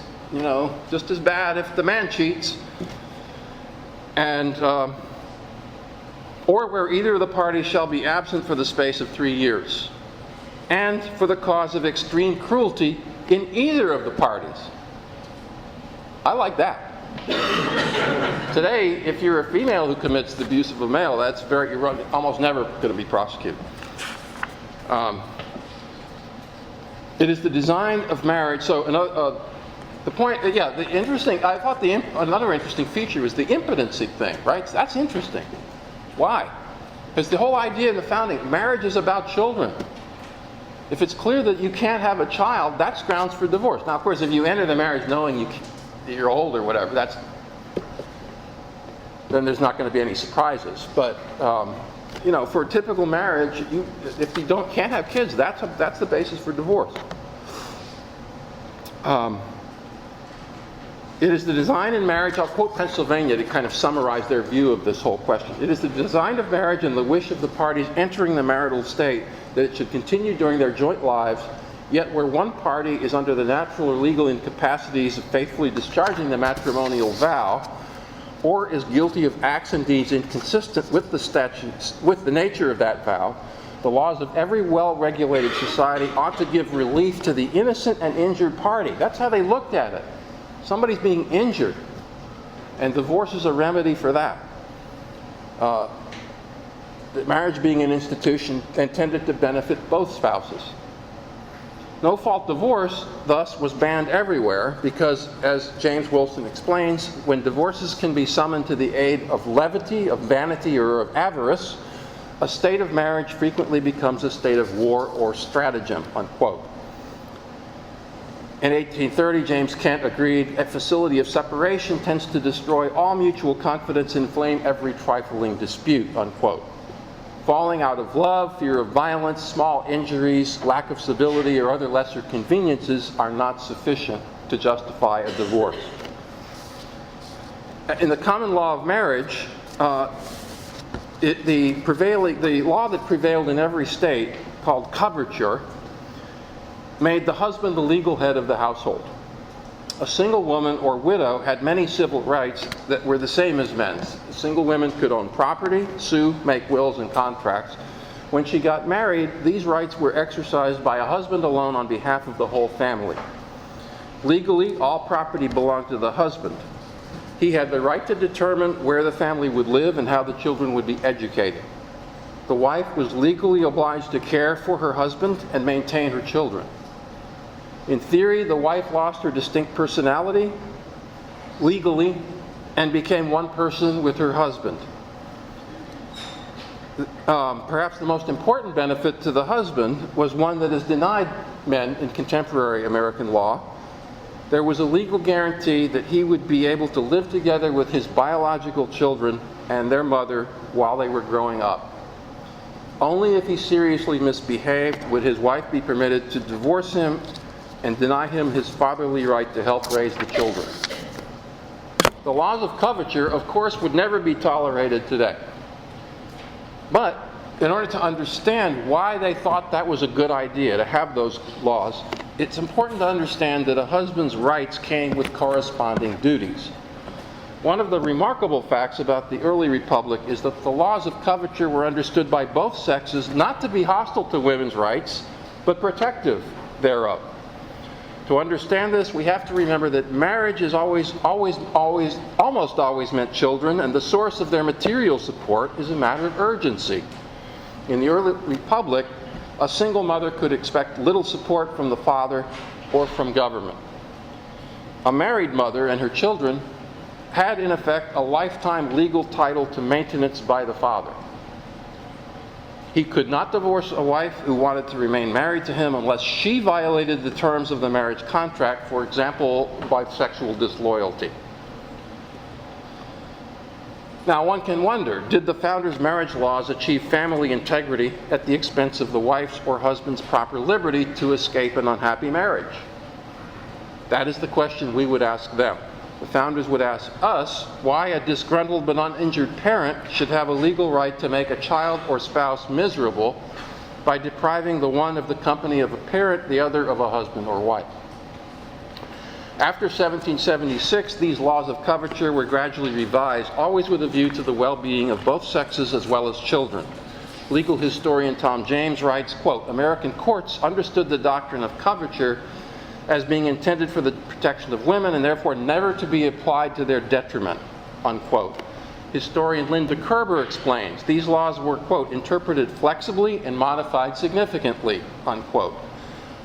just as bad if the man cheats, and or where either of the parties shall be absent for the space of 3 years, and for the cause of extreme cruelty in either of the parties. I like that. Today, if you're a female who commits the abuse of a male, you're almost never going to be prosecuted. It is the design of marriage. So the point, I thought another interesting feature was the impotency thing, right? That's interesting. Why? Because the whole idea in the founding, marriage is about children. If it's clear that you can't have a child, that's grounds for divorce. Now, of course, if you enter the marriage knowing you're old or whatever, then there's not going to be any surprises. But for a typical marriage, if you can't have kids, that's the basis for divorce. It is the design in marriage, I'll quote Pennsylvania to kind of summarize their view of this whole question. It is the design of marriage and the wish of the parties entering the marital state that it should continue during their joint lives, yet where one party is under the natural or legal incapacities of faithfully discharging the matrimonial vow, or is guilty of acts and deeds inconsistent with the statutes, with the nature of that vow, the laws of every well-regulated society ought to give relief to the innocent and injured party. That's how they looked at it. Somebody's being injured, and divorce is a remedy for that. The marriage being an institution intended to benefit both spouses. No-fault divorce, thus, was banned everywhere because, as James Wilson explains, when divorces can be summoned to the aid of levity, of vanity, or of avarice, a state of marriage frequently becomes a state of war or stratagem, unquote. In 1830, James Kent agreed, a facility of separation tends to destroy all mutual confidence and inflame every trifling dispute, unquote. Falling out of love, fear of violence, small injuries, lack of civility, or other lesser conveniences are not sufficient to justify a divorce. In the common law of marriage, the law that prevailed in every state, called coverture, made the husband the legal head of the household. A single woman or widow had many civil rights that were the same as men's. Single women could own property, sue, make wills and contracts. When she got married, these rights were exercised by a husband alone on behalf of the whole family. Legally, all property belonged to the husband. He had the right to determine where the family would live and how the children would be educated. The wife was legally obliged to care for her husband and maintain her children. In theory, the wife lost her distinct personality legally and became one person with her husband. Perhaps the most important benefit to the husband was one that is denied men in contemporary American law. There was a legal guarantee that he would be able to live together with his biological children and their mother while they were growing up. Only if he seriously misbehaved would his wife be permitted to divorce him and deny him his fatherly right to help raise the children. the laws of coverture, of course, would never be tolerated today. But in order to understand why they thought that was a good idea to have those laws, it's important to understand that a husband's rights came with corresponding duties. One of the remarkable facts about the early republic is that the laws of coverture were understood by both sexes not to be hostile to women's rights, but protective thereof. To understand this, we have to remember that marriage is almost always meant children, and the source of their material support is a matter of urgency. In the early republic, a single mother could expect little support from the father or from government. A married mother and her children had, in effect, a lifetime legal title to maintenance by the father. He could not divorce a wife who wanted to remain married to him unless she violated the terms of the marriage contract, for example, by sexual disloyalty. Now, one can wonder, did the founders' marriage laws achieve family integrity at the expense of the wife's or husband's proper liberty to escape an unhappy marriage? That is the question we would ask them. The founders would ask us why a disgruntled but uninjured parent should have a legal right to make a child or spouse miserable by depriving the one of the company of a parent, the other of a husband or wife. After 1776, these laws of coverture were gradually revised, always with a view to the well-being of both sexes as well as children. Legal historian Tom James writes, quote, "American courts understood the doctrine of coverture as being intended for the protection of women and therefore never to be applied to their detriment," unquote. Historian Linda Kerber explains, these laws were, quote, "interpreted flexibly and modified significantly," unquote.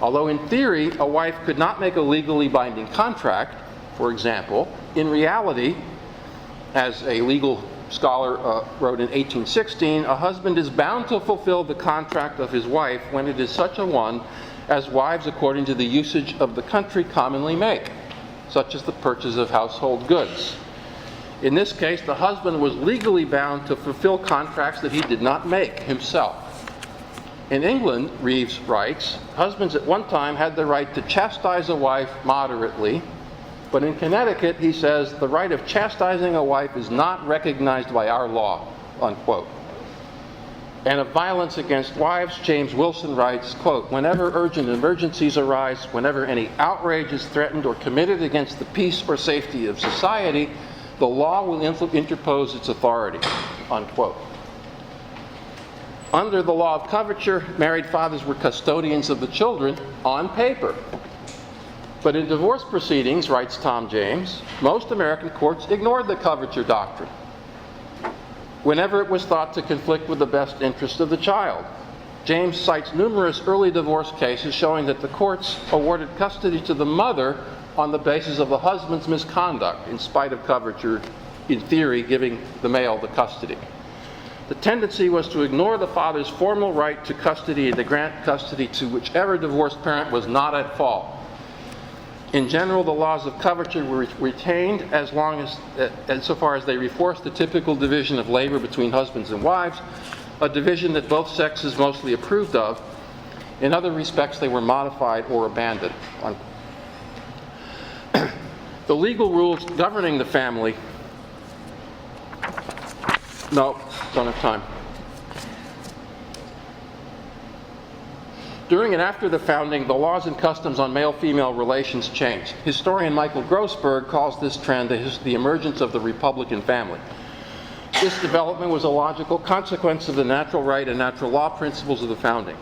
Although in theory a wife could not make a legally binding contract, for example, in reality, as a legal scholar wrote in 1816, a husband is bound to fulfill the contract of his wife when it is such a one as wives according to the usage of the country commonly make, such as the purchase of household goods. In this case, the husband was legally bound to fulfill contracts that he did not make himself. In England, Reeves writes, husbands at one time had the right to chastise a wife moderately, but in Connecticut, he says, the right of chastising a wife is not recognized by our law, unquote. And of violence against wives, James Wilson writes, quote, "Whenever urgent emergencies arise, whenever any outrage is threatened or committed against the peace or safety of society, the law will interpose its authority," unquote. Under the law of coverture, married fathers were custodians of the children on paper. But in divorce proceedings, writes Tom James, most American courts ignored the coverture doctrine whenever it was thought to conflict with the best interest of the child. James cites numerous early divorce cases showing that the courts awarded custody to the mother on the basis of the husband's misconduct, in spite of coverture, in theory, giving the male the custody. The tendency was to ignore the father's formal right to custody and to grant custody to whichever divorced parent was not at fault. In general, the laws of coverture were retained so far as they reinforced the typical division of labor between husbands and wives, a division that both sexes mostly approved of. In other respects, they were modified or abandoned. The legal rules governing the family. No, don't have time. During and after the founding, the laws and customs on male-female relations changed. Historian Michael Grossberg calls this trend the emergence of the Republican family. This development was a logical consequence of the natural right and natural law principles of the founding.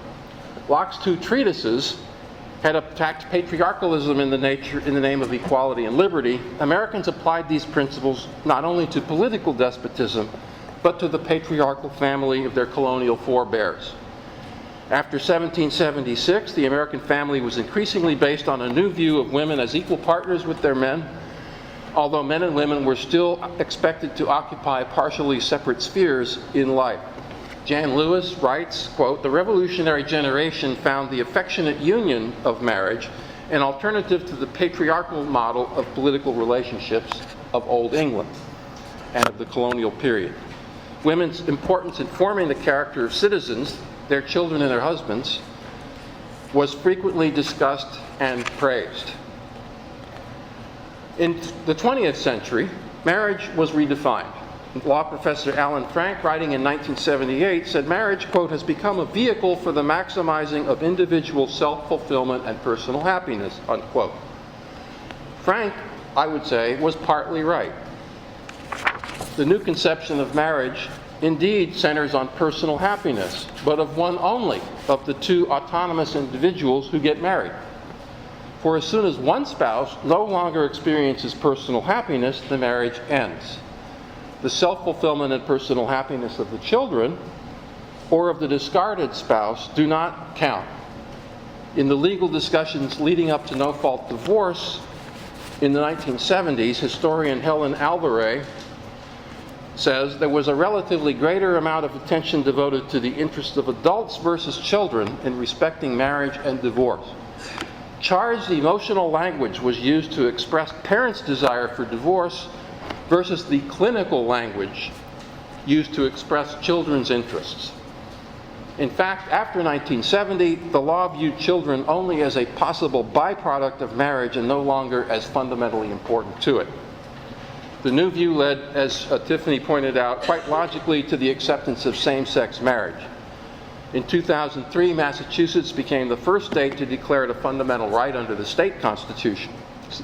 Locke's two treatises had attacked patriarchalism in the name of equality and liberty. Americans applied these principles not only to political despotism, but to the patriarchal family of their colonial forebears. After 1776, the American family was increasingly based on a new view of women as equal partners with their men, although men and women were still expected to occupy partially separate spheres in life. Jan Lewis writes, quote, "The revolutionary generation found the affectionate union of marriage an alternative to the patriarchal model of political relationships of Old England and of the colonial period. Women's importance in forming the character of citizens, their children and their husbands, was frequently discussed and praised." In the 20th century, marriage was redefined. Law professor Alan Frank, writing in 1978, said marriage, quote, has become a vehicle for the maximizing of individual self-fulfillment and personal happiness, unquote. Frank, I would say, was partly right. The new conception of marriage indeed centers on personal happiness, but of one only of the two autonomous individuals who get married. For as soon as one spouse no longer experiences personal happiness, the marriage ends. The self-fulfillment and personal happiness of the children or of the discarded spouse do not count. In the legal discussions leading up to no-fault divorce in the 1970s, historian Helen Alvarez says there was a relatively greater amount of attention devoted to the interests of adults versus children in respecting marriage and divorce. Charged emotional language was used to express parents' desire for divorce versus the clinical language used to express children's interests. In fact, after 1970, the law viewed children only as a possible byproduct of marriage and no longer as fundamentally important to it. The new view led, as Tiffany pointed out, quite logically to the acceptance of same-sex marriage. In 2003, Massachusetts became the first state to declare it a fundamental right under the state constitution.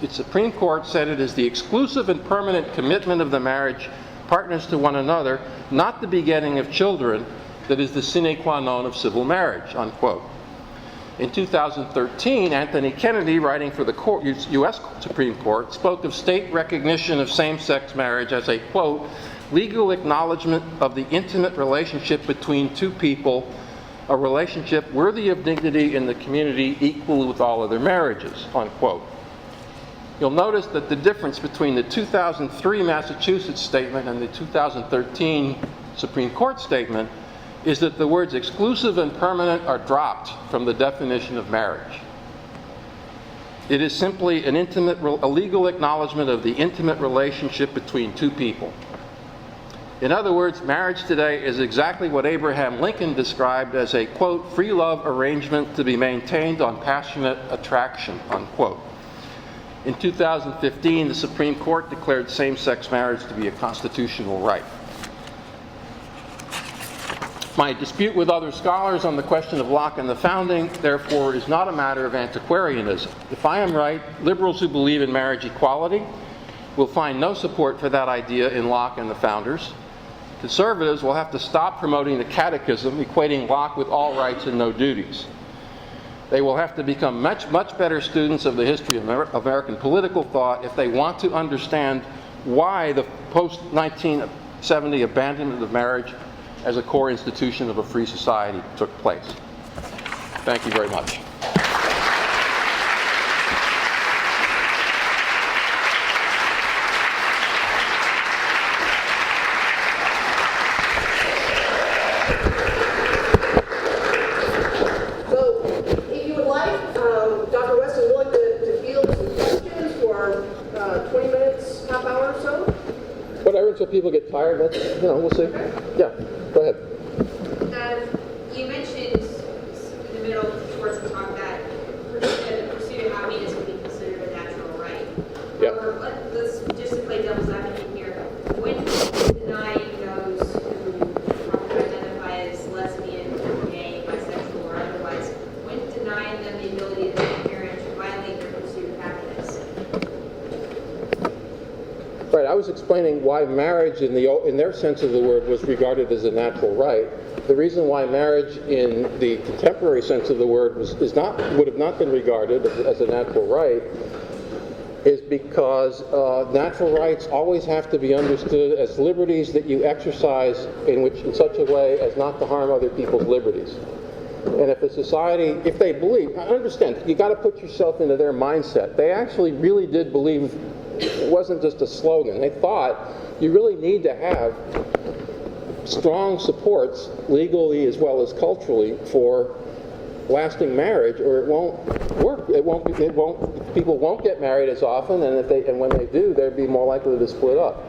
Its Supreme Court said it is the exclusive and permanent commitment of the marriage partners to one another, not the begetting of children, that is the sine qua non of civil marriage, unquote. In 2013, Anthony Kennedy, writing for the U.S. Supreme Court, spoke of state recognition of same-sex marriage as a, quote, legal acknowledgement of the intimate relationship between two people, a relationship worthy of dignity in the community equal with all other marriages, unquote. You'll notice that the difference between the 2003 Massachusetts statement and the 2013 Supreme Court statement is that the words exclusive and permanent are dropped from the definition of marriage. It is simply a legal acknowledgement of the intimate relationship between two people. In other words, marriage today is exactly what Abraham Lincoln described as a, quote, free love arrangement to be maintained on passionate attraction, unquote. In 2015, the Supreme Court declared same-sex marriage to be a constitutional right. My dispute with other scholars on the question of Locke and the founding, therefore, is not a matter of antiquarianism. If I am right, liberals who believe in marriage equality will find no support for that idea in Locke and the founders. Conservatives will have to stop promoting the catechism, equating Locke with all rights and no duties. They will have to become much better students of the history of American political thought if they want to understand why the post-1970 abandonment of marriage as a core institution of a free society took place. Thank you very much. So people get tired, that's, we'll see. Yeah, go ahead. You mentioned in the middle towards the talk that the pursuit of happiness would be considered a natural right. Yeah. Let's just to play devil's advocate here. When denying those who probably identify as lesbian, gay, bisexual, or otherwise, when denying them the ability to be parents or violate their pursuit of happiness? Right, I was explaining why marriage in their sense of the word was regarded as a natural right. The reason why marriage in the contemporary sense of the word would have not been regarded as a natural right is because natural rights always have to be understood as liberties that you exercise in such a way as not to harm other people's liberties. And if a society, if they believe, I understand, you got to put yourself into their mindset. They actually really did believe it wasn't just a slogan. They thought you really need to have strong supports, legally as well as culturally, for lasting marriage, or it won't work. People won't get married as often, and when they do, they'd be more likely to split up.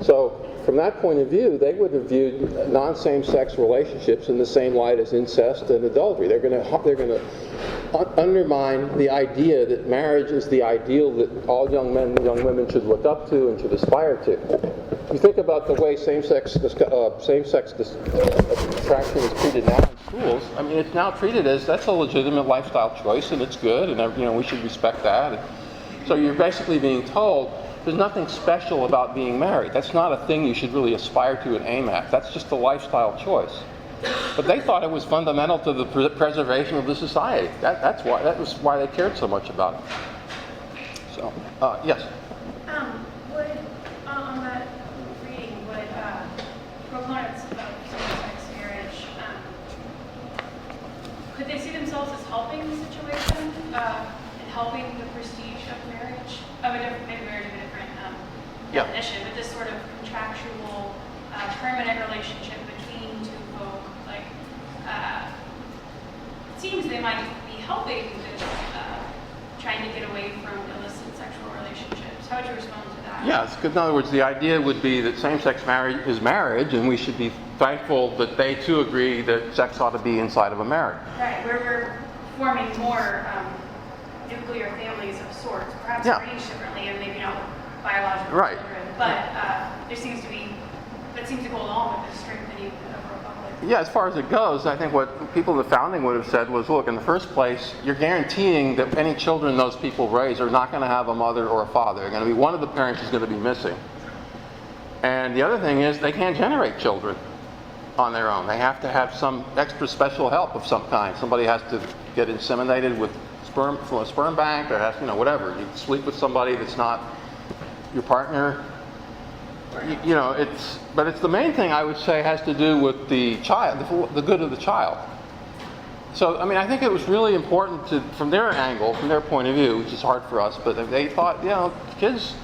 So from that point of view, they would have viewed non-same-sex relationships in the same light as incest and adultery. They're going to undermine the idea that marriage is the ideal that all young men and young women should look up to and should aspire to. You think about the way same-sex attraction is treated now in schools. I mean, it's now treated as that's a legitimate lifestyle choice, and it's good, and we should respect that. So you're basically being told there's nothing special about being married. That's not a thing you should really aspire to and aim at. That's just a lifestyle choice. But they thought it was fundamental to the preservation of the society. That was why they cared so much about it. So, yes. On that reading, would proponents of same-sex marriage, could they see themselves as helping the situation and helping the prestige of marriage? Maybe marriage is a different definition, but this sort of contractual, permanent relationship between two folk, it seems they might be helping this, trying to get away from illicit sexual relationships. How would you respond to that? Yes, because in other words, the idea would be that same-sex marriage is marriage, and we should be thankful that they too agree that sex ought to be inside of a marriage. Right, where we're forming more nuclear families of sorts, perhaps arranged differently and maybe not with biological children, but there seems to be, that seems to go along with the strengthening of a republic. Yeah, as far as it goes, I think what people in the founding would have said was, look, in the first place, you're guaranteeing that any children those people raise are not going to have a mother or a father. They're going to be, one of the parents is going to be missing. And the other thing is they can't generate children on their own. They have to have some extra special help of some kind. Somebody has to get inseminated with sperm from a sperm bank, or has, whatever. You sleep with somebody that's not your partner. But it's the main thing I would say has to do with the child, the good of the child. So, I think it was really important from their angle, from their point of view, which is hard for us, but they thought, kids,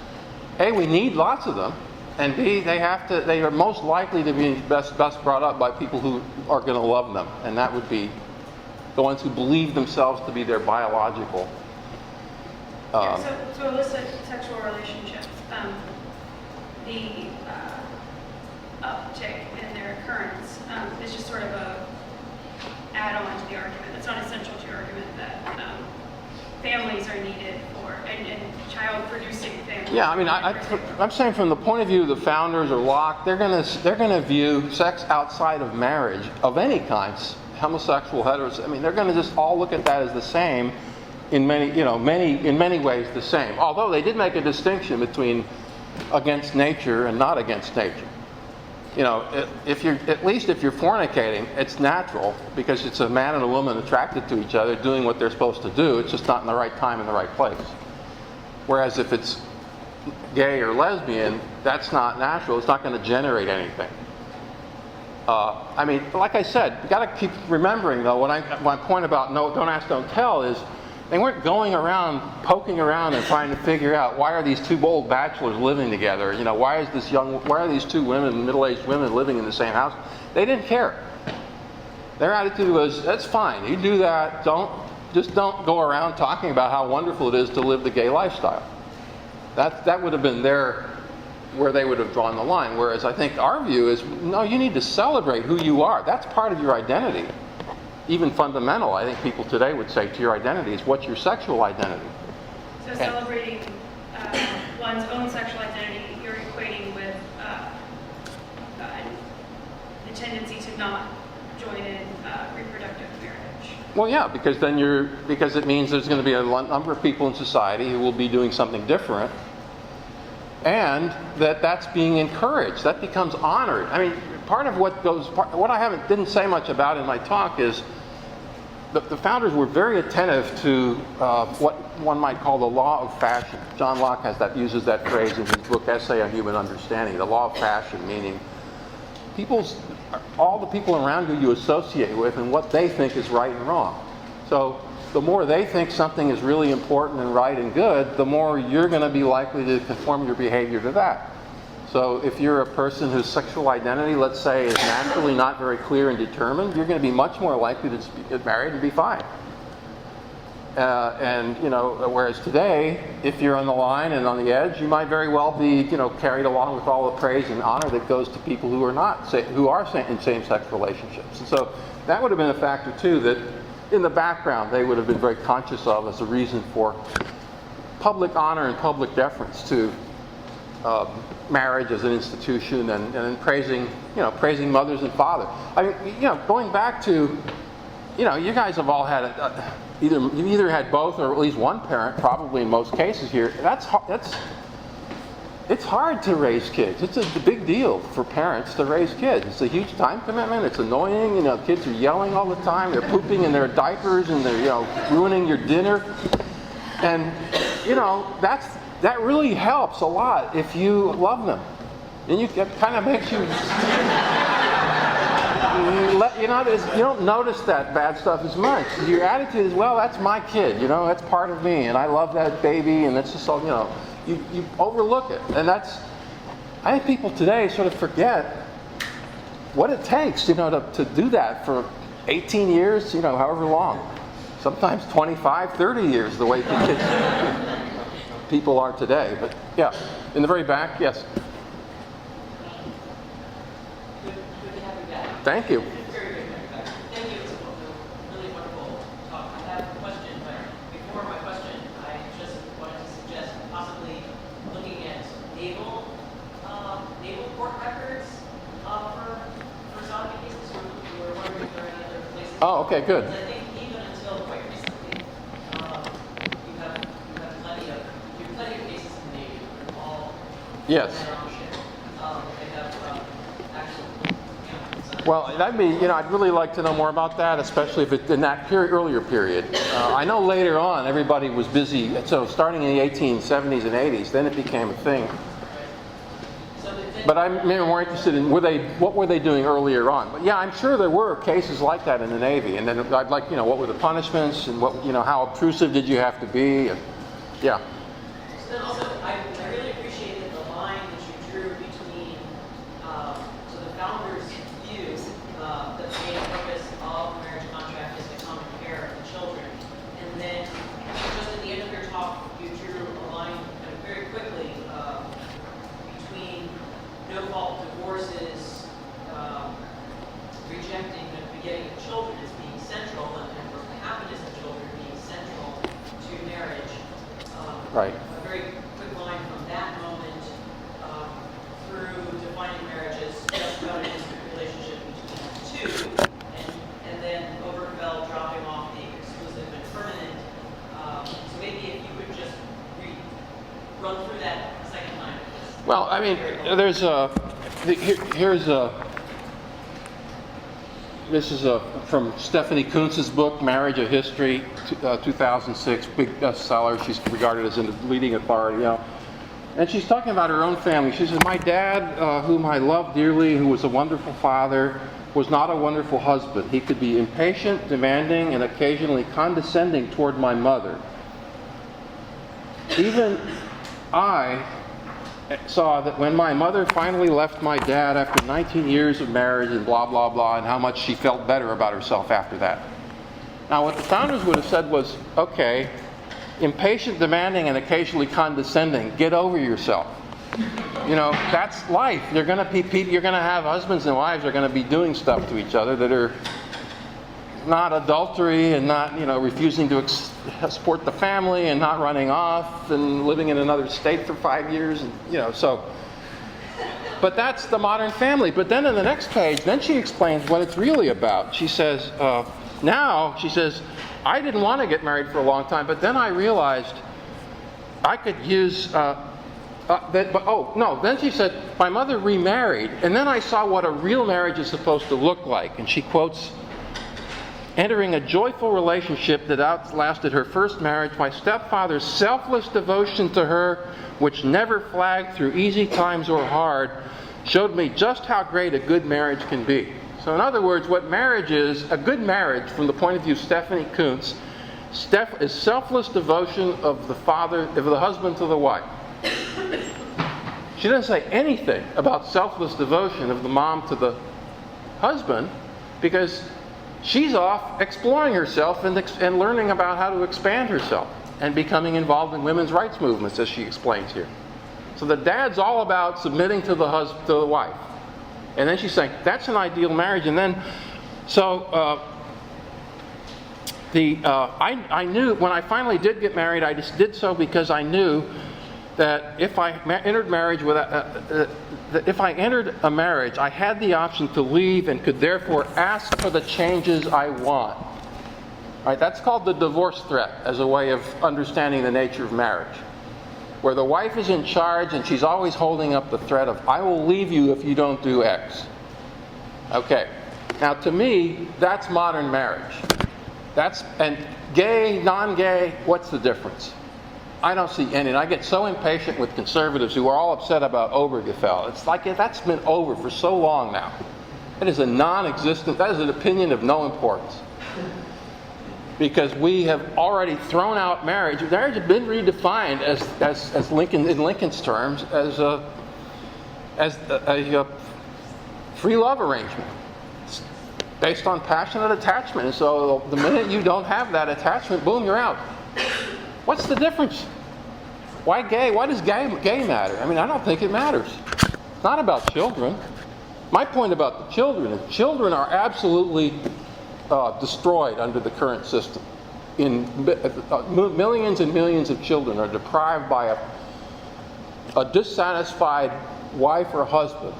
A, we need lots of them, and B, they are most likely to be best brought up by people who are going to love them, and that would be the ones who believe themselves to be their biological. So illicit sexual relationships, the uptick in their occurrence is just sort of a add-on to the argument. It's not essential to your argument that families are needed for, and child-producing families. Yeah, I'm saying from the point of view of the founders or Locke, they're going to view sex outside of marriage of any kinds, homosexual, heterosexual. They're going to just all look at that as the same in many ways the same. Although they did make a distinction between against nature and not against nature. If you're fornicating, it's natural because it's a man and a woman attracted to each other doing what they're supposed to do. It's just not in the right time in the right place. Whereas if it's gay or lesbian, that's not natural. It's not going to generate anything. Like I said, you got to keep remembering though. My point about don't ask, don't tell is they weren't going around poking around and trying to figure out why are these two old bachelors living together. Why are these two women, middle-aged women, living in the same house? They didn't care. Their attitude was, that's fine. You do that. Don't go around talking about how wonderful it is to live the gay lifestyle. That would have been where they would have drawn the line. Whereas I think our view is, no, you need to celebrate who you are. That's part of your identity. Even fundamental, I think people today would say to your identity is what's your sexual identity. So celebrating one's own sexual identity, you're equating with the tendency to not join in reproductive marriage. Well, yeah, because it means there's going to be a number of people in society who will be doing something different, and that's being encouraged. That becomes honored. Part of what I didn't say much about in my talk is the founders were very attentive to what one might call the law of fashion. John Locke uses that phrase in his book Essay on Human Understanding. The law of fashion, meaning all the people around who you associate with and what they think is right and wrong. So the more they think something is really important and right and good, the more you're going to be likely to conform your behavior to that. So if you're a person whose sexual identity, let's say, is naturally not very clear and determined, you're going to be much more likely to get married and be fine. Whereas today, if you're on the line and on the edge, you might very well be, carried along with all the praise and honor that goes to people who are in same-sex relationships. And so that would have been a factor too. That in the background they would have been very conscious of as a reason for public honor and public deference to marriage as an institution, and praising mothers and fathers. I mean, going back to, you guys have all had you either had both or at least one parent, probably in most cases here. It's hard to raise kids. It's a big deal for parents to raise kids. It's a huge time commitment. It's annoying. Kids are yelling all the time. They're pooping in their diapers and they're ruining your dinner. And that really helps a lot if you love them. And it kind of makes you you don't notice that bad stuff as much. Your attitude is, well, that's my kid. That's part of me, and I love that baby, and that's just all. You overlook it, and I think people today sort of forget what it takes, to do that for 18 years, however long. Sometimes 25, 30 years, the way people are today. But yeah, in the very back, yes. Thank you. Thank you. It's a really wonderful talk. I have a question, but before my question, I just wanted to suggest possibly looking at naval court records for sodomy cases. We were wondering if there are any other places. Oh, okay, good. I think even until quite recently, you have plenty of cases in the Navy, all Yes. their own shit. They have actual. Well, I'd really like to know more about that, especially if it's in that earlier period. I know later on everybody was busy, so starting in the 1870s and 80s, then it became a thing. But I'm more interested in what were they doing earlier on. But yeah, I'm sure there were cases like that in the Navy. And then I'd like, what were the punishments, and how obtrusive did you have to be? And, yeah. So then also, I really appreciated the line that you drew between the founders' view that the main purpose of the marriage contract is the common care of the children. And then just at the end of your talk, you drew a line kind of very quickly between no-fault divorces, rejecting the begetting of children as being central, and of course the happiness of children being central to marriage. Right. A very quick line from that moment through defining marriage as just about an intimate relationship between the two, and then Obergefell dropping off the exclusive and permanent. So maybe if you would just run through that a second time. Well, this is from Stephanie Kuntz's book, Marriage, a History, 2006, big bestseller. She's regarded as a leading authority, And she's talking about her own family. She says, my dad, whom I loved dearly, who was a wonderful father, was not a wonderful husband. He could be impatient, demanding, and occasionally condescending toward my mother. Even I saw that when my mother finally left my dad after 19 years of marriage and blah, blah, blah, and how much she felt better about herself after that. Now, what the founders would have said was, okay, impatient, demanding, and occasionally condescending, get over yourself. That's life. You're going to have husbands and wives are going to be doing stuff to each other that are not adultery and not, refusing to support the family and not running off and living in another state for 5 years, and so. But that's the modern family. But then in the next page, then she explains what it's really about. She says, I didn't want to get married for a long time, but then I realized I could use then she said, my mother remarried, and then I saw what a real marriage is supposed to look like. And she quotes, entering a joyful relationship that outlasted her first marriage, my stepfather's selfless devotion to her, which never flagged through easy times or hard, showed me just how great a good marriage can be. So in other words, what marriage is, a good marriage from the point of view of Stephanie Kuntz, is selfless devotion of the husband to the wife. She doesn't say anything about selfless devotion of the mom to the husband, because she's off exploring herself and learning about how to expand herself and becoming involved in women's rights movements, as she explains here. So the dad's all about submitting to the wife. And then she's saying, that's an ideal marriage. And then, I knew when I finally did get married, I just did so because I knew that if I entered marriage if I entered a marriage, I had the option to leave and could therefore ask for the changes I want. All right, that's called the divorce threat as a way of understanding the nature of marriage, where the wife is in charge and she's always holding up the threat of, I will leave you if you don't do X. Okay, now to me, that's modern marriage. And gay, non-gay, what's the difference? I don't see any. And I get so impatient with conservatives who are all upset about Obergefell. It's like that's been over for so long now. It is a non-existent, that is an opinion of no importance. Because we have already thrown out marriage. Marriage has been redefined as Lincoln, in Lincoln's terms, as a free love arrangement. It's based on passionate attachment. And so the minute you don't have that attachment, boom, you're out. What's the difference? Why gay? Why does gay matter? I mean, I don't think it matters. It's not about children. My point about the children is children are absolutely destroyed under the current system. Millions and millions of children are deprived by a dissatisfied wife or husband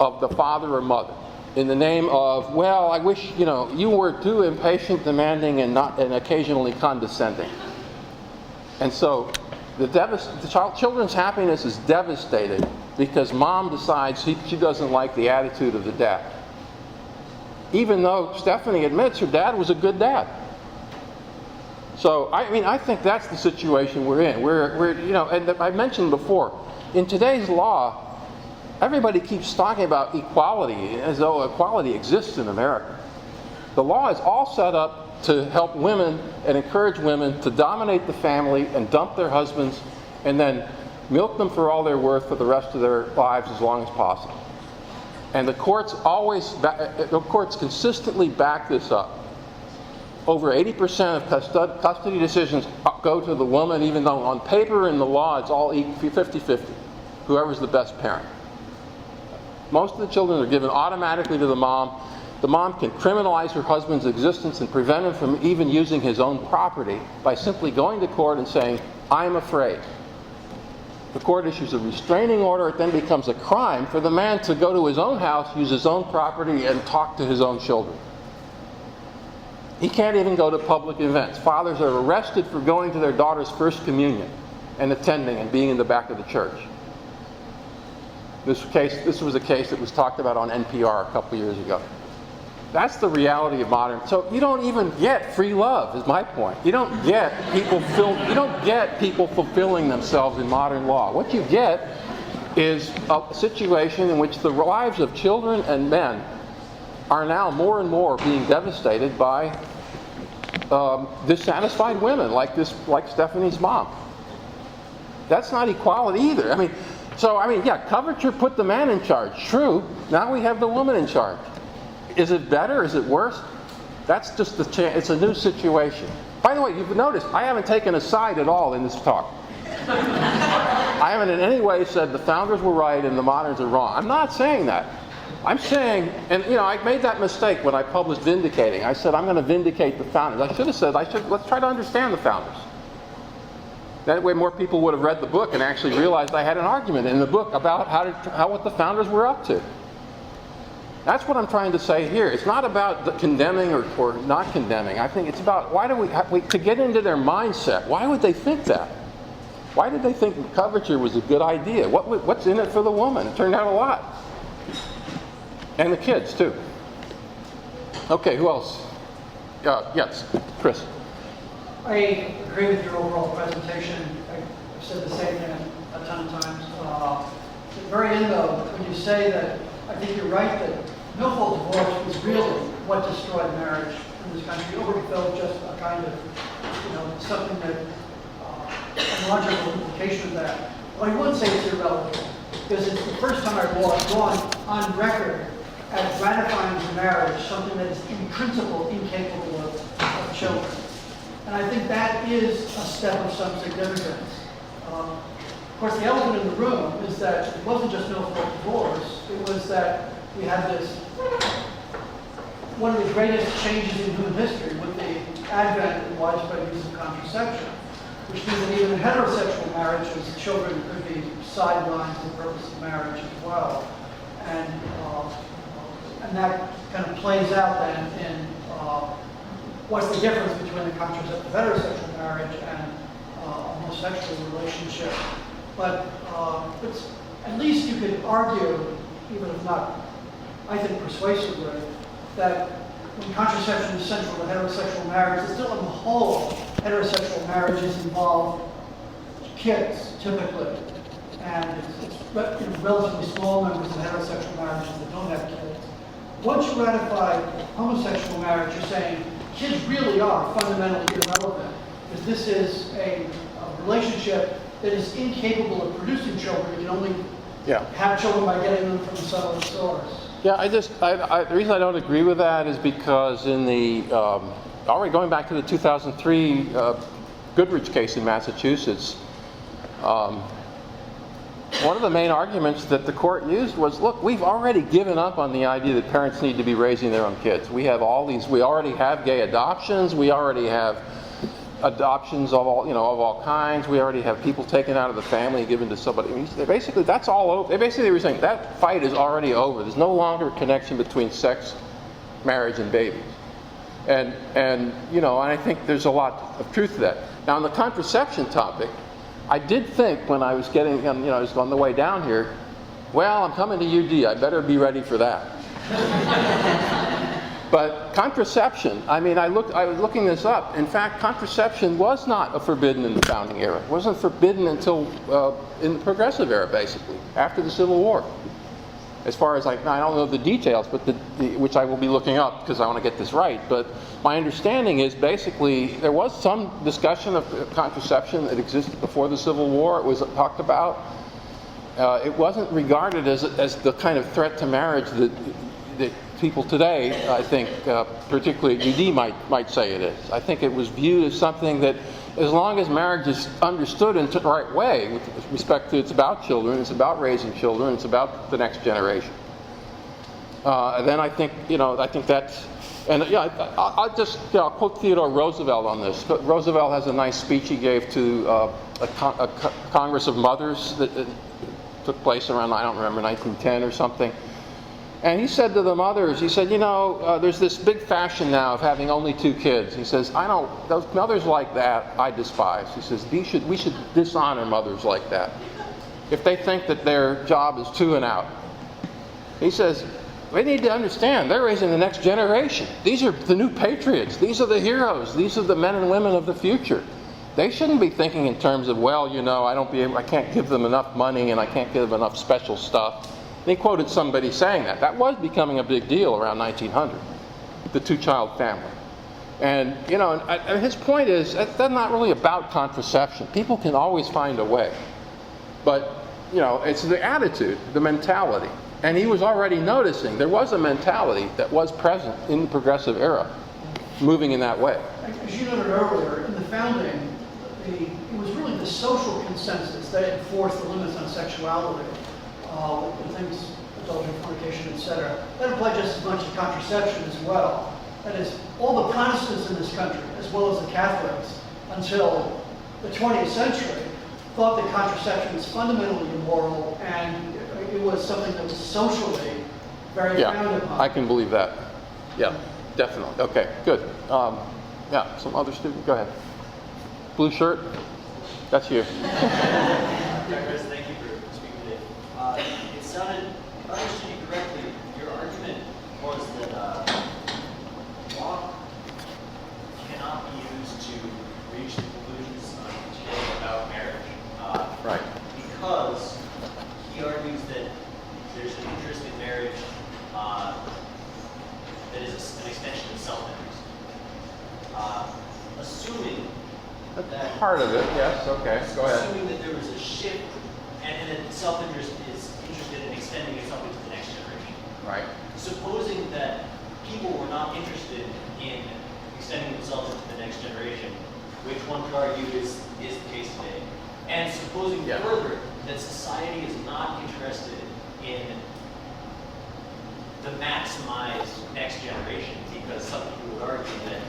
of the father or mother, in the name of, well, I wish you were too impatient, demanding, and occasionally condescending. And so children's happiness is devastated because mom decides she doesn't like the attitude of the dad, even though Stephanie admits her dad was a good dad. So I think that's the situation we're in. We're and I mentioned before, in today's law, everybody keeps talking about equality as though equality exists in America. The law is all set up to help women and encourage women to dominate the family and dump their husbands and then milk them for all they're worth for the rest of their lives as long as possible. And the courts consistently back this up. Over 80% of custody decisions go to the woman, even though on paper in the law it's all 50-50, whoever's the best parent. Most of the children are given automatically to the mom. The mom can criminalize her husband's existence and prevent him from even using his own property by simply going to court and saying, I'm afraid. The court issues a restraining order. It then becomes a crime for the man to go to his own house, use his own property, and talk to his own children. He can't even go to public events. Fathers are arrested for going to their daughter's first communion and attending and being in the back of the church. This was a case that was talked about on NPR a couple years ago. That's the reality of modern. So you don't even get free love, is my point. You don't get people fulfilling themselves in modern law. What you get is a situation in which the lives of children and men are now more and more being devastated by dissatisfied women like Stephanie's mom. That's not equality either. Coverture put the man in charge. True. Now we have the woman in charge. Is it better? Is it worse? That's just it's a new situation. By the way, you've noticed I haven't taken a side at all in this talk. I haven't in any way said the founders were right and the moderns are wrong. I'm not saying that. I'm saying, I made that mistake when I published Vindicating. I said I'm going to vindicate the founders. I should have said let's try to understand the founders. That way more people would have read the book and actually realized I had an argument in the book about what the founders were up to. That's what I'm trying to say here. It's not about condemning or not condemning. I think it's about to get into their mindset. Why would they think that? Why did they think coverture was a good idea? What's in it for the woman? It turned out a lot. And the kids, too. Okay, who else? Yes, Chris. I agree with your overall presentation. I've said the same thing a ton of times. At the very end, though, when you say that, I think you're right that milfold divorce was really what destroyed marriage in this country. Obergefell was just a kind of, something that, a logical implication of that. But I would say it's irrelevant, because it's the first time I've gone on record as ratifying the marriage, something that is in principle incapable of children. And I think that is a step of some significance. Of course, the elephant in the room is that it wasn't just milfold divorce, it was that we had this one of the greatest changes in human history with the advent and widespread use of contraception, which means that even in heterosexual marriages, children could be sidelined for the purpose of marriage as well. And that kind of plays out then in what's the difference between a contraceptive heterosexual marriage and a homosexual relationship. But at least you could argue, even if not, I think persuasively, that when contraception is central to heterosexual marriage, it's still on the whole, heterosexual marriages involve kids, typically. And it's relatively small numbers of heterosexual marriages that don't have kids. Once you ratify homosexual marriage, you're saying kids really are fundamentally irrelevant, because this is a relationship that is incapable of producing children. You can only have children by getting them from some other source. Yeah, the reason I don't agree with that is because in the, already going back to the 2003 Goodrich case in Massachusetts, one of the main arguments that the court used was, look, we've already given up on the idea that parents need to be raising their own kids. We have all these, we already have gay adoptions, we already have adoptions of all kinds, we already have people taken out of the family and given to somebody. I mean, basically, that's all over. They basically were saying that fight is already over. There's no longer a connection between sex, marriage, and babies. And I think there's a lot of truth to that. Now, on the contraception topic, I did think when I was I was on the way down here, well, I'm coming to UD, I better be ready for that. But contraception, I was looking this up. In fact, contraception was not forbidden in the founding era. It wasn't forbidden until in the progressive era, basically, after the Civil War. As far as I don't know the details, but which I will be looking up because I want to get this right. But my understanding is basically there was some discussion of contraception that existed before the Civil War. It was talked about. It wasn't regarded as the kind of threat to marriage that people today, I think, particularly at UD, might say it is. I think it was viewed as something that, as long as marriage is understood in the right way, with respect to it's about children, it's about raising children, it's about the next generation. Then I think that's, and I'll quote Theodore Roosevelt on this. But Roosevelt has a nice speech he gave to a Congress of Mothers that took place around, I don't remember, 1910 or something. And he said to the mothers, he said, there's this big fashion now of having only 2 kids. He says, those mothers like that, I despise. He says, we should dishonor mothers like that. If they think that their job is 2 and out. He says, we need to understand, they're raising the next generation. These are the new patriots. These are the heroes. These are the men and women of the future. They shouldn't be thinking in terms of, I can't give them enough money and I can't give them enough special stuff. They quoted somebody saying that. That was becoming a big deal around 1900, the 2-child family. And, his point is, that's not really about contraception. People can always find a way. But, it's the attitude, the mentality. And he was already noticing there was a mentality that was present in the progressive era, moving in that way. As you noted earlier, in the founding, it was really the social consensus that enforced the limits on sexuality. Things, adultery, fornication, etc. That applied just as much to contraception as well. That is, all the Protestants in this country, as well as the Catholics, until the 20th century, thought that contraception was fundamentally immoral and it was something that was socially very frowned upon. I can believe that. Yeah, definitely. Okay, good. Some other student, go ahead. Blue shirt, that's you. Chris, thank you for speaking today. It sounded, if I understood you correctly, your argument was that Locke cannot be used to reach the conclusions today about marriage. Right. Because he argues that there's an interest in marriage that is an extension of self-interest. Assuming that part of it, yes, okay, go ahead. Assuming that there was a shift and that self-interest is interested in extending itself into the next generation. Right. Supposing that people were not interested in extending themselves into the next generation, which one could argue is the case today, and supposing further that society is not interested in the maximized next generation, because some people would argue that,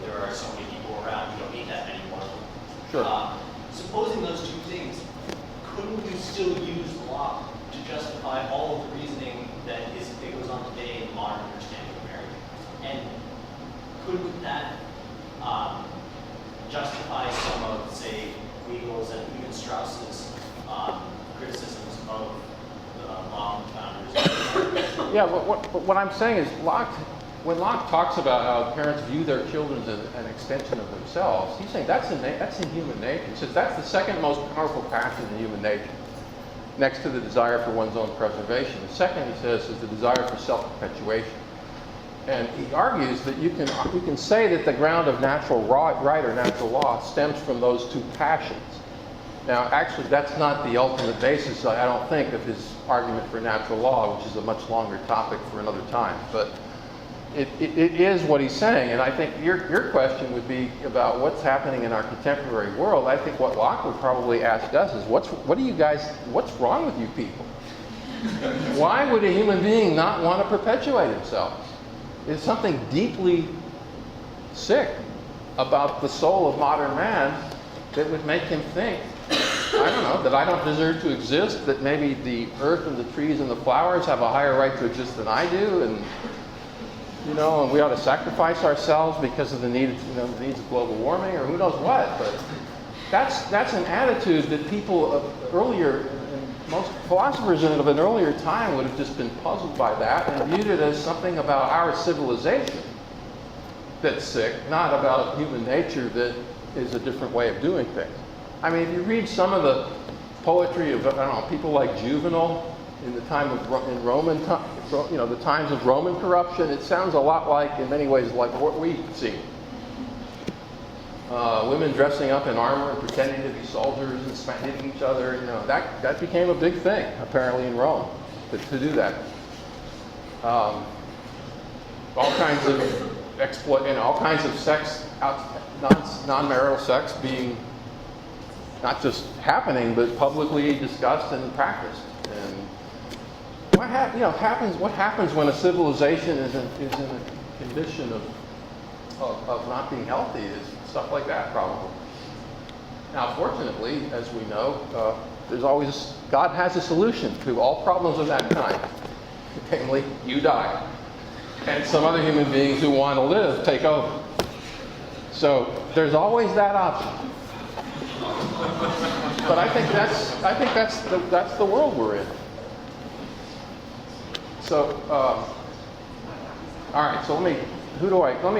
there are so many people around, you don't need that many more of them. Sure. Supposing those two things, couldn't you still use Locke to justify all of the reasoning that goes on today in modern understanding of marriage? And couldn't that justify some of, say, Wegel's and even Strauss's criticisms of the Locke founders? Yeah, what I'm saying is when Locke talks about how parents view their children as an extension of themselves, he's saying that's in human nature. He says that's the second most powerful passion in human nature, next to the desire for one's own preservation. The second, he says, is the desire for self-perpetuation. And he argues that you can say that the ground of natural right or natural law stems from those two passions. Now, actually, that's not the ultimate basis, I don't think, of his argument for natural law, which is a much longer topic for another time. But it is what he's saying, and I think your question would be about what's happening in our contemporary world. I think what Locke would probably ask us is, what's wrong with you people? Why would a human being not want to perpetuate himself? There's something deeply sick about the soul of modern man that would make him think, I don't know, that I don't deserve to exist, that maybe the earth and the trees and the flowers have a higher right to exist than I do, and and we ought to sacrifice ourselves because of the needs of global warming, or who knows what. But that's an attitude that people earlier, and most philosophers of an earlier time would have just been puzzled by that and viewed it as something about our civilization that's sick, not about human nature that is a different way of doing things. I mean, if you read some of the poetry of, people like Juvenal in the time of the times of Roman corruption, it sounds a lot like, in many ways, like what we see. Women dressing up in armor and pretending to be soldiers and hitting each other. That became a big thing apparently in Rome to do that. All kinds of all kinds of sex, non-marital sex being not just happening, but publicly discussed and practiced. And what happens when a civilization is in a condition of not being healthy is stuff like that, probably. Now, fortunately, as we know, God has a solution to all problems of that kind. Namely, you die. And some other human beings who want to live take over. So there's always that option. But I think that's the world we're in. So, all right. So let me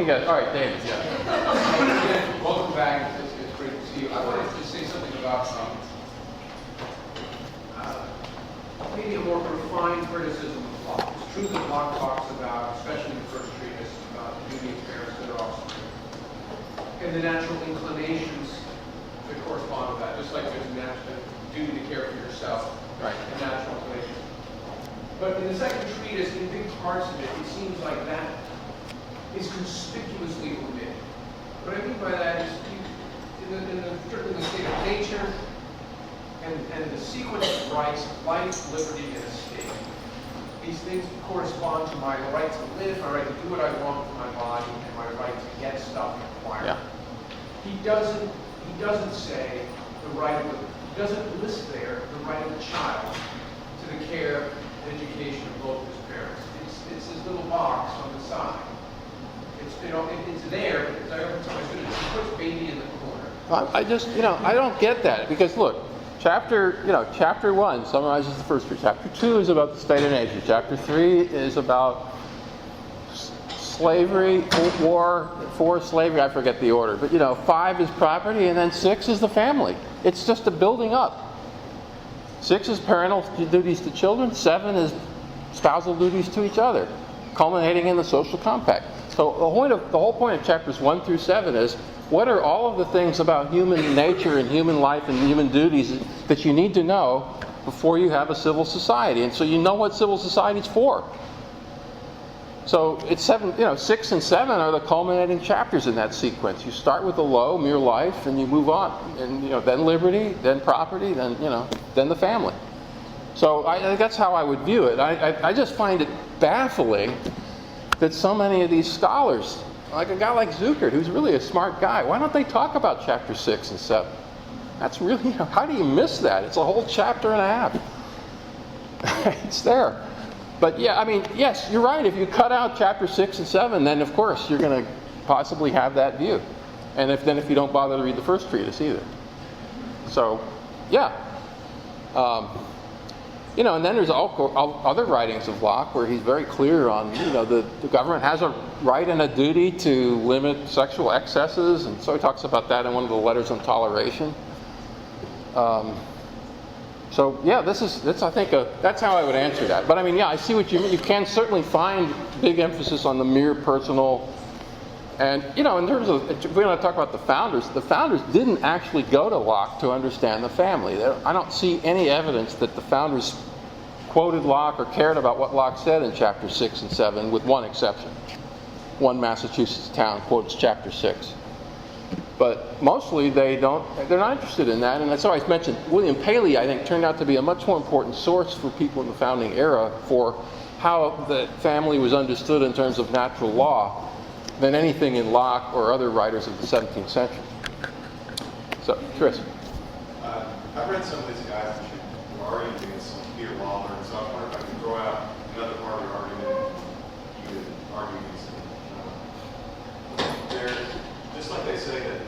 get. All right, David. Yeah. Welcome back. It's great to see you. I wanted to say something about maybe a more refined criticism of Locke. It's true that Locke talks about, especially in the first treatise, about the duty of parents to their offspring and the natural inclinations that correspond with that. Just like there's a natural duty to care for yourself, Right. And natural inclinations. But in the second treatise, in big parts of it, it seems like that is conspicuously omitted. What I mean by that is, in the state of nature and the sequence of rights, life, liberty, and estate, these things correspond to my right to live, my right to do what I want with my body, and my right to get stuff and acquire. Yeah. He doesn't say the right of he doesn't list there the right of the child to the care and education of both his parents. It's this little box on the side. It's there, but every time I he puts baby in the corner. I don't get that, because look, chapter 1 summarizes the first three. Chapter 2 is about the state of nature. Chapter 3 is about slavery, war, 4 slavery, I forget the order, but 5 is property, and then 6 is the family. It's just a building up. 6 is parental duties to children, 7 is spousal duties to each other, culminating in the social compact. So the whole point of chapters 1 through 7 is, what are all of the things about human nature and human life and human duties that you need to know before you have a civil society? And so you know what civil society is for. So it's 6 and 7 are the culminating chapters in that sequence. You start with the low, mere life, and you move on, and then liberty, then property, then the family. So that's how I would view it. I just find it baffling that so many of these scholars, like a guy like Zuckert, who's really a smart guy, why don't they talk about chapter 6 and 7? That's really, how do you miss that? It's a whole chapter and a half. It's there. But yeah, I mean, yes, you're right. If you cut out chapter 6 and 7, then of course you're going to possibly have that view. And if you don't bother to read the first treatise either. So, yeah. And then there's all other writings of Locke where he's very clear on, the government has a right and a duty to limit sexual excesses, and so he talks about that in one of the letters on toleration. So yeah, I think that's how I would answer that. But I mean, yeah, I see what you mean. You can certainly find big emphasis on the mere personal. And, in terms of, if we want to talk about the founders didn't actually go to Locke to understand the family. I don't see any evidence that the founders quoted Locke or cared about what Locke said in chapter 6 and 7, with one exception. One Massachusetts town quotes chapter 6. But mostly they're not interested in that. And that's why I mentioned William Paley, I think, turned out to be a much more important source for people in the founding era for how the family was understood in terms of natural law than anything in Locke or other writers of the 17th century. So, Chris. I've read some of these guys who are arguing against Peter Lawler, and so I wonder if I can throw out another part of your argument. You could argue against it. They're, just like they say that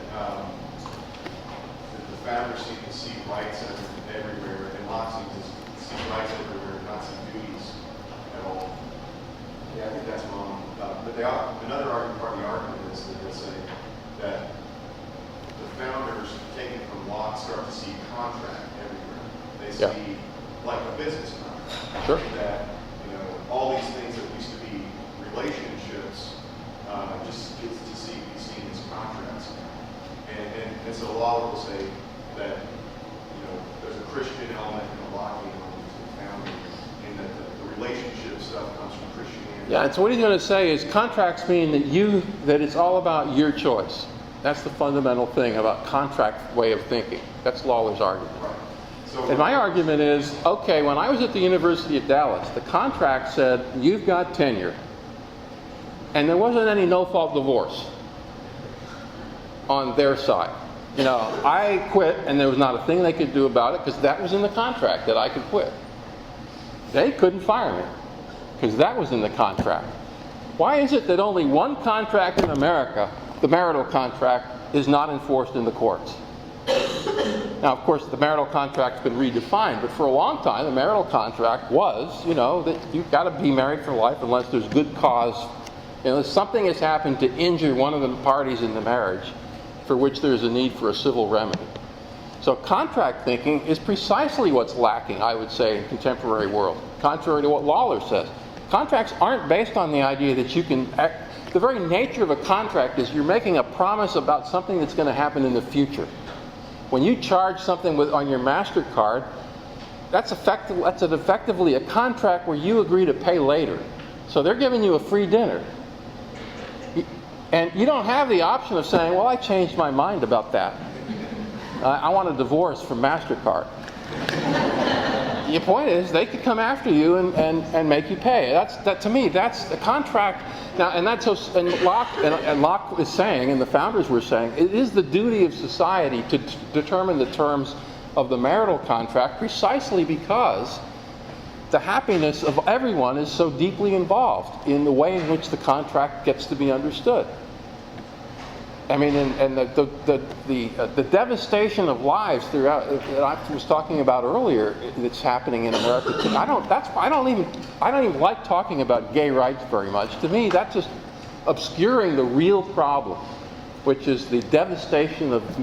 the founders seem to see rights everywhere, and Locke seems to see rights everywhere, not see duties at all. Yeah, I think that's wrong. But another part of the argument is that they say that the founders, taken from Locke, start to see contract everywhere. They see like a business contract. Sure. That all these things that used to be relationships just gets to be seen as contracts. And so Lawler will say that there's a Christian element in the Lockean element to the founding, and that the relationship stuff comes from Christianity. Yeah, and so what he's going to say is contracts mean that it's all about your choice. That's the fundamental thing about contract way of thinking. That's Lawler's argument. Right. So, And my argument is, okay, when I was at the University of Dallas, the contract said, you've got tenure. And there wasn't any no-fault divorce on their side. I quit, and there was not a thing they could do about it, because that was in the contract, that I could quit. They couldn't fire me, because that was in the contract. Why is it that only one contract in America, the marital contract, is not enforced in the courts? Now, of course, the marital contract's been redefined, but for a long time, the marital contract was, that you've got to be married for life unless there's good cause. If something has happened to injure one of the parties in the marriage, for which there's a need for a civil remedy. So contract thinking is precisely what's lacking, I would say, in contemporary world, contrary to what Lawler says. Contracts aren't based on the idea that you can act. The very nature of a contract is you're making a promise about something that's going to happen in the future. When you charge something on your MasterCard, that's effectively a contract where you agree to pay later. So they're giving you a free dinner. And you don't have the option of saying, well, I changed my mind about that. I want a divorce from MasterCard. The point is, they could come after you and make you pay. To me, that's the contract. Now, and Locke is saying, and the founders were saying, it is the duty of society to determine the terms of the marital contract precisely because the happiness of everyone is so deeply involved in the way in which the contract gets to be understood. I mean, and the devastation of lives throughout that I was talking about earlier that's happening in America. I don't even like talking about gay rights very much. To me, that's just obscuring the real problem, which is the devastation of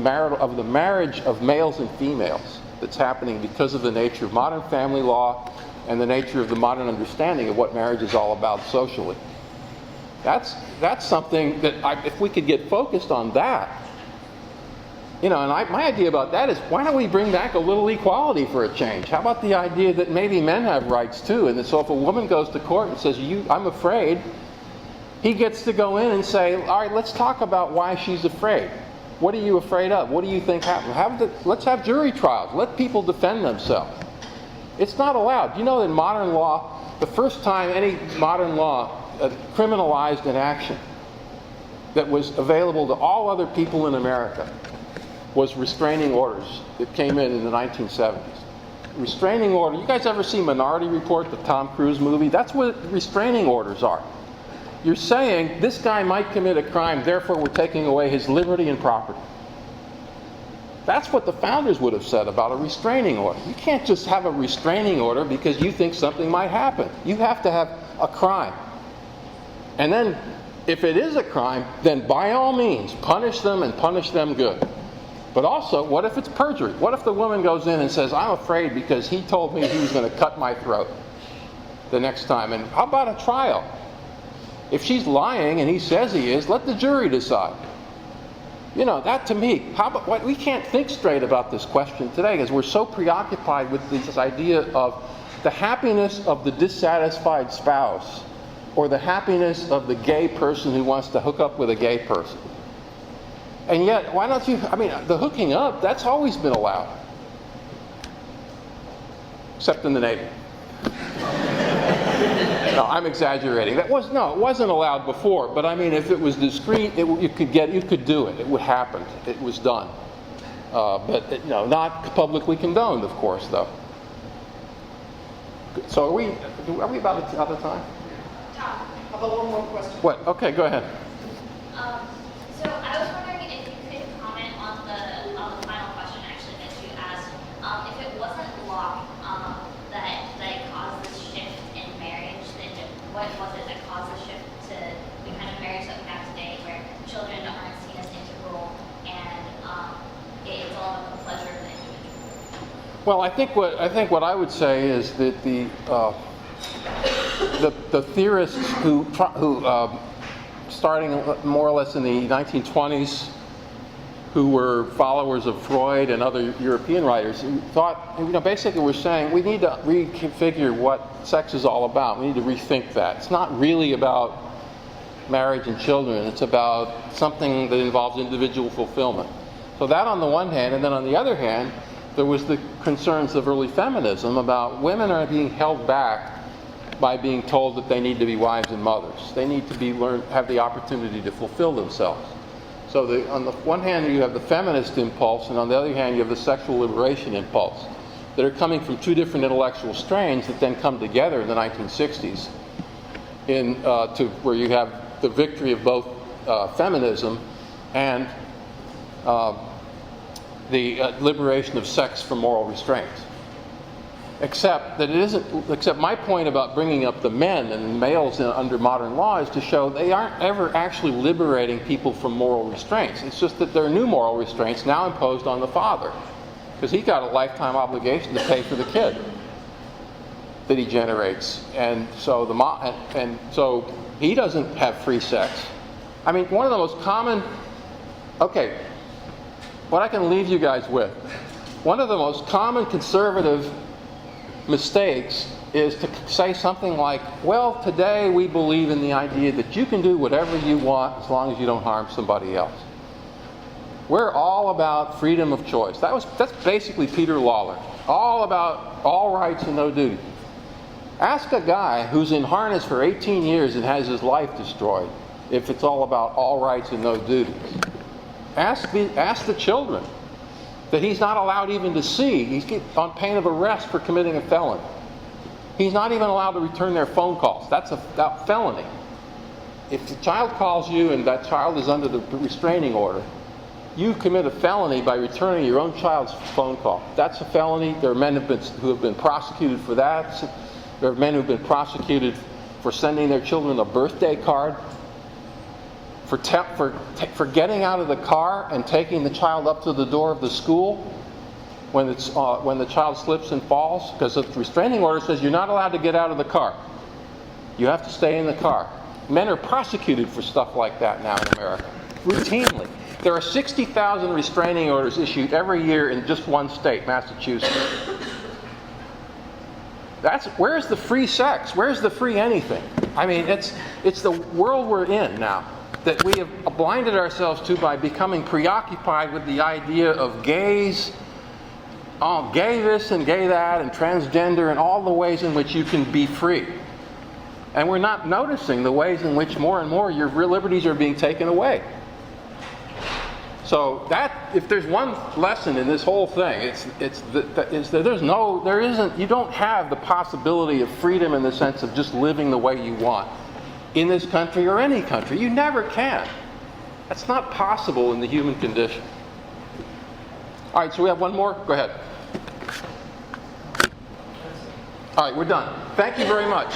the marriage of males and females that's happening because of the nature of modern family law and the nature of the modern understanding of what marriage is all about socially. That's something that if we could get focused on that, and my idea about that is, why don't we bring back a little equality for a change? How about the idea that maybe men have rights too, and so if a woman goes to court and says, I'm afraid, he gets to go in and say, all right, let's talk about why she's afraid. What are you afraid of? What do you think happened? Let's have jury trials. Let people defend themselves. It's not allowed. You know that modern law, the first time any modern law criminalized an action that was available to all other people in America was restraining orders that came in the 1970s. Restraining order. You guys ever see Minority Report, the Tom Cruise movie? That's what restraining orders are. You're saying this guy might commit a crime, therefore we're taking away his liberty and property. That's what the founders would have said about a restraining order. You can't just have a restraining order because you think something might happen. You have to have a crime. And then, if it is a crime, then by all means, punish them and punish them good. But also, what if it's perjury? What if the woman goes in and says, I'm afraid because he told me he was going to cut my throat the next time? And how about a trial? If she's lying and he says he is, let the jury decide. You know, that to me, we can't think straight about this question today because we're so preoccupied with this idea of the happiness of the dissatisfied spouse or the happiness of the gay person who wants to hook up with a gay person. And yet, why don't you, the hooking up, that's always been allowed. Except in the Navy. No, I'm exaggerating. It wasn't allowed before, but if it was discreet, you could do it. It would happen. It was done. But not publicly condoned, of course, though. So are we about out of time? Tom, how about one more question? What? Okay, go ahead. So I was wondering if you could comment on the final question actually that you asked. If it wasn't Locke that caused this shift in marriage, then what was it that caused the shift to the kind of marriage that we have today, where children aren't seen as integral and it's all about the pleasure of the individual? Well, I think what I would say is that the theorists who starting more or less in the 1920s, who were followers of Freud and other European writers, who thought, basically we're saying we need to reconfigure what sex is all about. We need to rethink that. It's not really about marriage and children. It's about something that involves individual fulfillment. So that on the one hand, and then on the other hand, there was the concerns of early feminism about women are being held back by being told that they need to be wives and mothers. They need to have the opportunity to fulfill themselves. So on the one hand, you have the feminist impulse, and on the other hand, you have the sexual liberation impulse that are coming from two different intellectual strains that then come together in the 1960s to where you have the victory of both feminism and the liberation of sex from moral restraints. Except my point about bringing up the men and males under modern law is to show they aren't ever actually liberating people from moral restraints. It's just that there are new moral restraints now imposed on the father, because he got a lifetime obligation to pay for the kid that he generates, and so so he doesn't have free sex. One of the most common. Okay, what I can leave you guys with, one of the most common conservative mistakes is to say something like, well, today we believe in the idea that you can do whatever you want as long as you don't harm somebody else. We're all about freedom of choice. That's basically Peter Lawler. All about all rights and no duty. Ask a guy who's in harness for 18 years and has his life destroyed if it's all about all rights and no duties. Ask the children that he's not allowed even to see. He's on pain of arrest for committing a felony. He's not even allowed to return their phone calls. That's a felony. If the child calls you and that child is under the restraining order, you commit a felony by returning your own child's phone call. That's a felony. There are men who have been prosecuted for that. There are men who have been prosecuted for sending their children a birthday card, for getting out of the car and taking the child up to the door of the school when the child slips and falls, because the restraining order says you're not allowed to get out of the car. You have to stay in the car. Men are prosecuted for stuff like that now in America, routinely. There are 60,000 restraining orders issued every year in just one state, Massachusetts. Where's the free sex? Where's the free anything? It's the world we're in now, that we have blinded ourselves to by becoming preoccupied with the idea of gays gay this and gay that and transgender and all the ways in which you can be free. And we're not noticing the ways in which more and more your real liberties are being taken away. So that, if there's one lesson in this whole thing, it's that you don't have the possibility of freedom in the sense of just living the way you want in this country or any country. You never can. That's not possible in the human condition. All right, so we have one more. Go ahead. All right, we're done. Thank you very much.